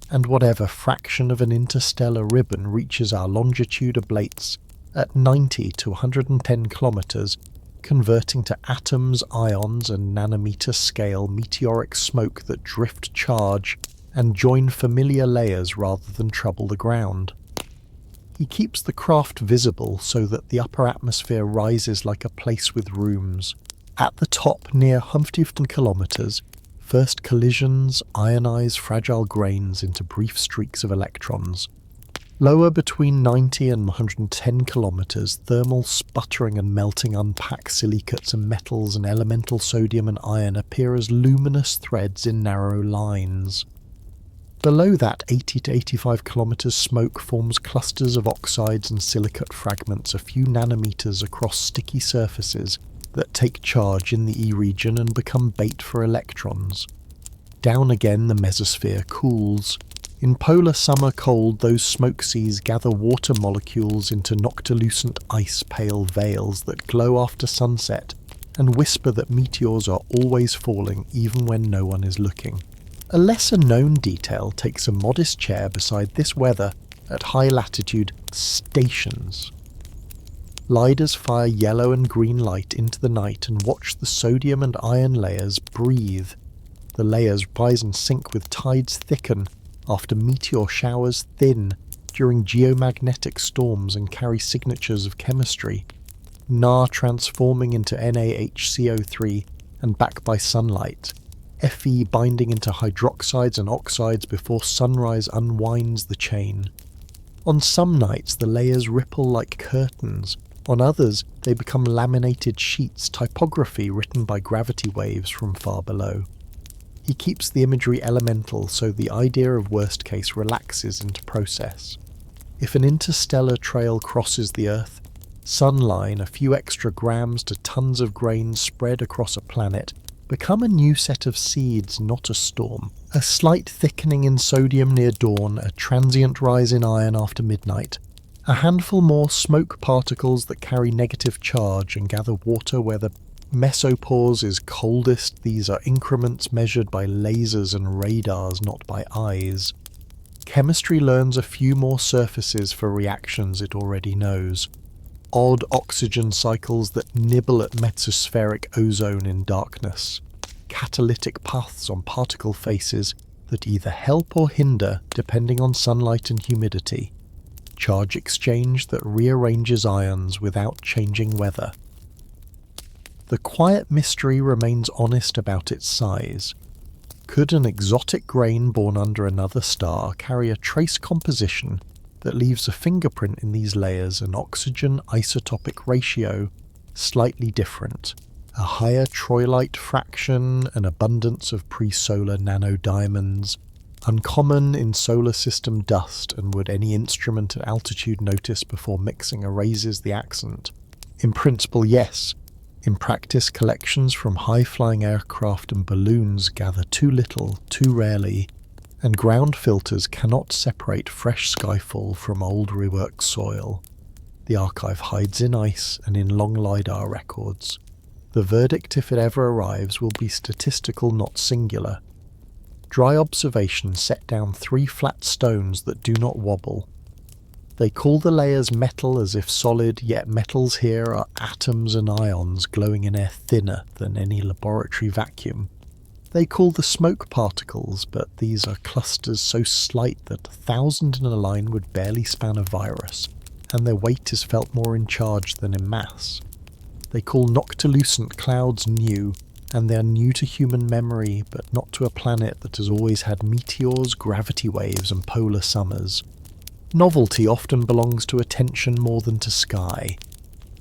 and whatever fraction of an interstellar ribbon reaches our longitude ablates at 90 to 110 kilometers, converting to atoms, ions, and nanometer scale meteoric smoke that drift charge and join familiar layers rather than trouble the ground. He keeps the craft visible so that the upper atmosphere rises like a place with rooms. At the top, near 150 kilometers, first collisions ionize fragile grains into brief streaks of electrons. Lower, between 90 and 110 kilometers, thermal sputtering and melting unpack silicates and metals and elemental sodium and iron appear as luminous threads in narrow lines. Below that, 80 to 85 kilometers, smoke forms clusters of oxides and silicate fragments a few nanometers across sticky surfaces that take charge in the E region and become bait for electrons. Down again, the mesosphere cools. In polar summer cold, those smoke seas gather water molecules into noctilucent ice-pale veils that glow after sunset and whisper that meteors are always falling even when no one is looking. A lesser-known detail takes a modest chair beside this weather at high-latitude stations. LiDARs fire yellow and green light into the night and watch the sodium and iron layers breathe. The layers rise and sink with tides thicken after meteor showers thin during geomagnetic storms and carry signatures of chemistry, Na transforming into NaHCO3 and back by sunlight, Fe binding into hydroxides and oxides before sunrise unwinds the chain. On some nights the layers ripple like curtains, on others they become laminated sheets, typography written by gravity waves from far below. He keeps the imagery elemental so the idea of worst case relaxes into process. If an interstellar trail crosses the Earth, sunline, a few extra grams to tons of grain spread across a planet, become a new set of seeds, not a storm. A slight thickening in sodium near dawn, a transient rise in iron after midnight, a handful more smoke particles that carry negative charge and gather water where the mesopause is coldest. These are increments measured by lasers and radars, not by eyes. Chemistry learns a few more surfaces for reactions it already knows. Odd oxygen cycles that nibble at mesospheric ozone in darkness. Catalytic paths on particle faces that either help or hinder depending on sunlight and humidity. Charge exchange that rearranges ions without changing weather. The quiet mystery remains honest about its size. Could an exotic grain born under another star carry a trace composition that leaves a fingerprint in these layers, an oxygen isotopic ratio slightly different, a higher troilite fraction, an abundance of pre-solar nanodiamonds, uncommon in solar system dust, and would any instrument at altitude notice before mixing erases the accent? In principle, yes. In practice, collections from high-flying aircraft and balloons gather too little, too rarely, and ground filters cannot separate fresh skyfall from old reworked soil. The archive hides in ice and in long LiDAR records. The verdict, if it ever arrives, will be statistical, not singular. Dry observation set down 3 flat stones that do not wobble. They call the layers metal as if solid, yet metals here are atoms and ions glowing in air thinner than any laboratory vacuum. They call the smoke particles, but these are clusters so slight that 1,000 in a line would barely span a virus, and their weight is felt more in charge than in mass. They call noctilucent clouds new, and they are new to human memory, but not to a planet that has always had meteors, gravity waves, and polar summers. Novelty often belongs to attention more than to sky.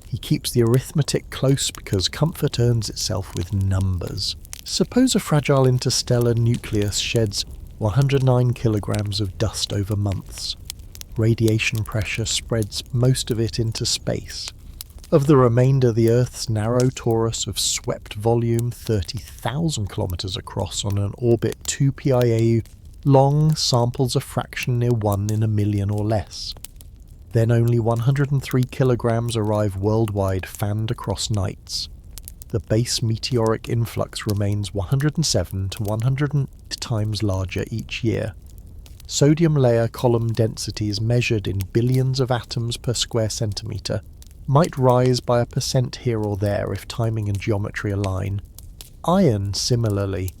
He keeps the arithmetic close because comfort earns itself with numbers. Suppose a fragile interstellar nucleus sheds 109 kilograms of dust over months. Radiation pressure spreads most of it into space. Of the remainder, the Earth's narrow torus of swept volume 30,000 kilometers across on an orbit 2 PIAU long, samples a fraction near 1 in a million or less. Then only 103 kilograms arrive worldwide, fanned across nights. The base meteoric influx remains 107 to 100 times larger each year. Sodium layer column densities measured in billions of atoms per square centimeter might rise by 1% here or there if timing and geometry align. Iron, similarly.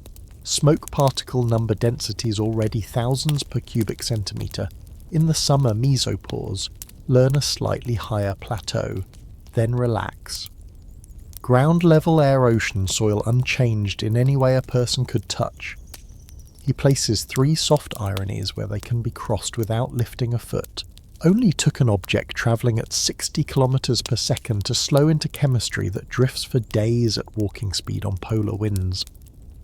Smoke particle number densities already thousands per cubic centimetre. In the summer mesopause, learn a slightly higher plateau, then relax. Ground level air ocean soil unchanged in any way a person could touch. He places 3 soft ironies where they can be crossed without lifting a foot. Only took an object travelling at 60 kilometers per second to slow into chemistry that drifts for days at walking speed on polar winds.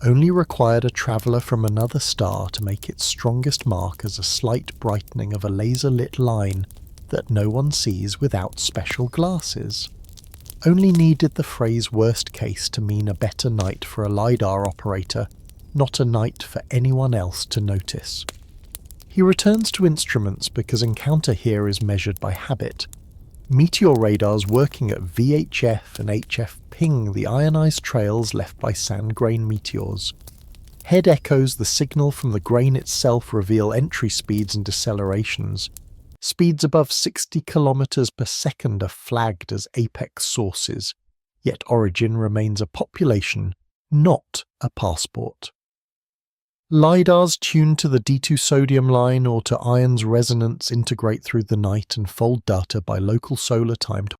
Only required a traveller from another star to make its strongest mark as a slight brightening of a laser-lit line that no one sees without special glasses. Only needed the phrase worst case to mean a better night for a LiDAR operator, not a night for anyone else to notice. He returns to instruments because encounter here is measured by habit. Meteor radars working at VHF and HF ping the ionized trails left by sand grain meteors. Head echoes the signal from the grain itself reveal entry speeds and decelerations. Speeds above 60 kilometers per second are flagged as apex sources, yet origin remains a population, not a passport. LiDARs tuned to the D2 sodium line or to iron's resonance integrate through the night and fold data by local solar time to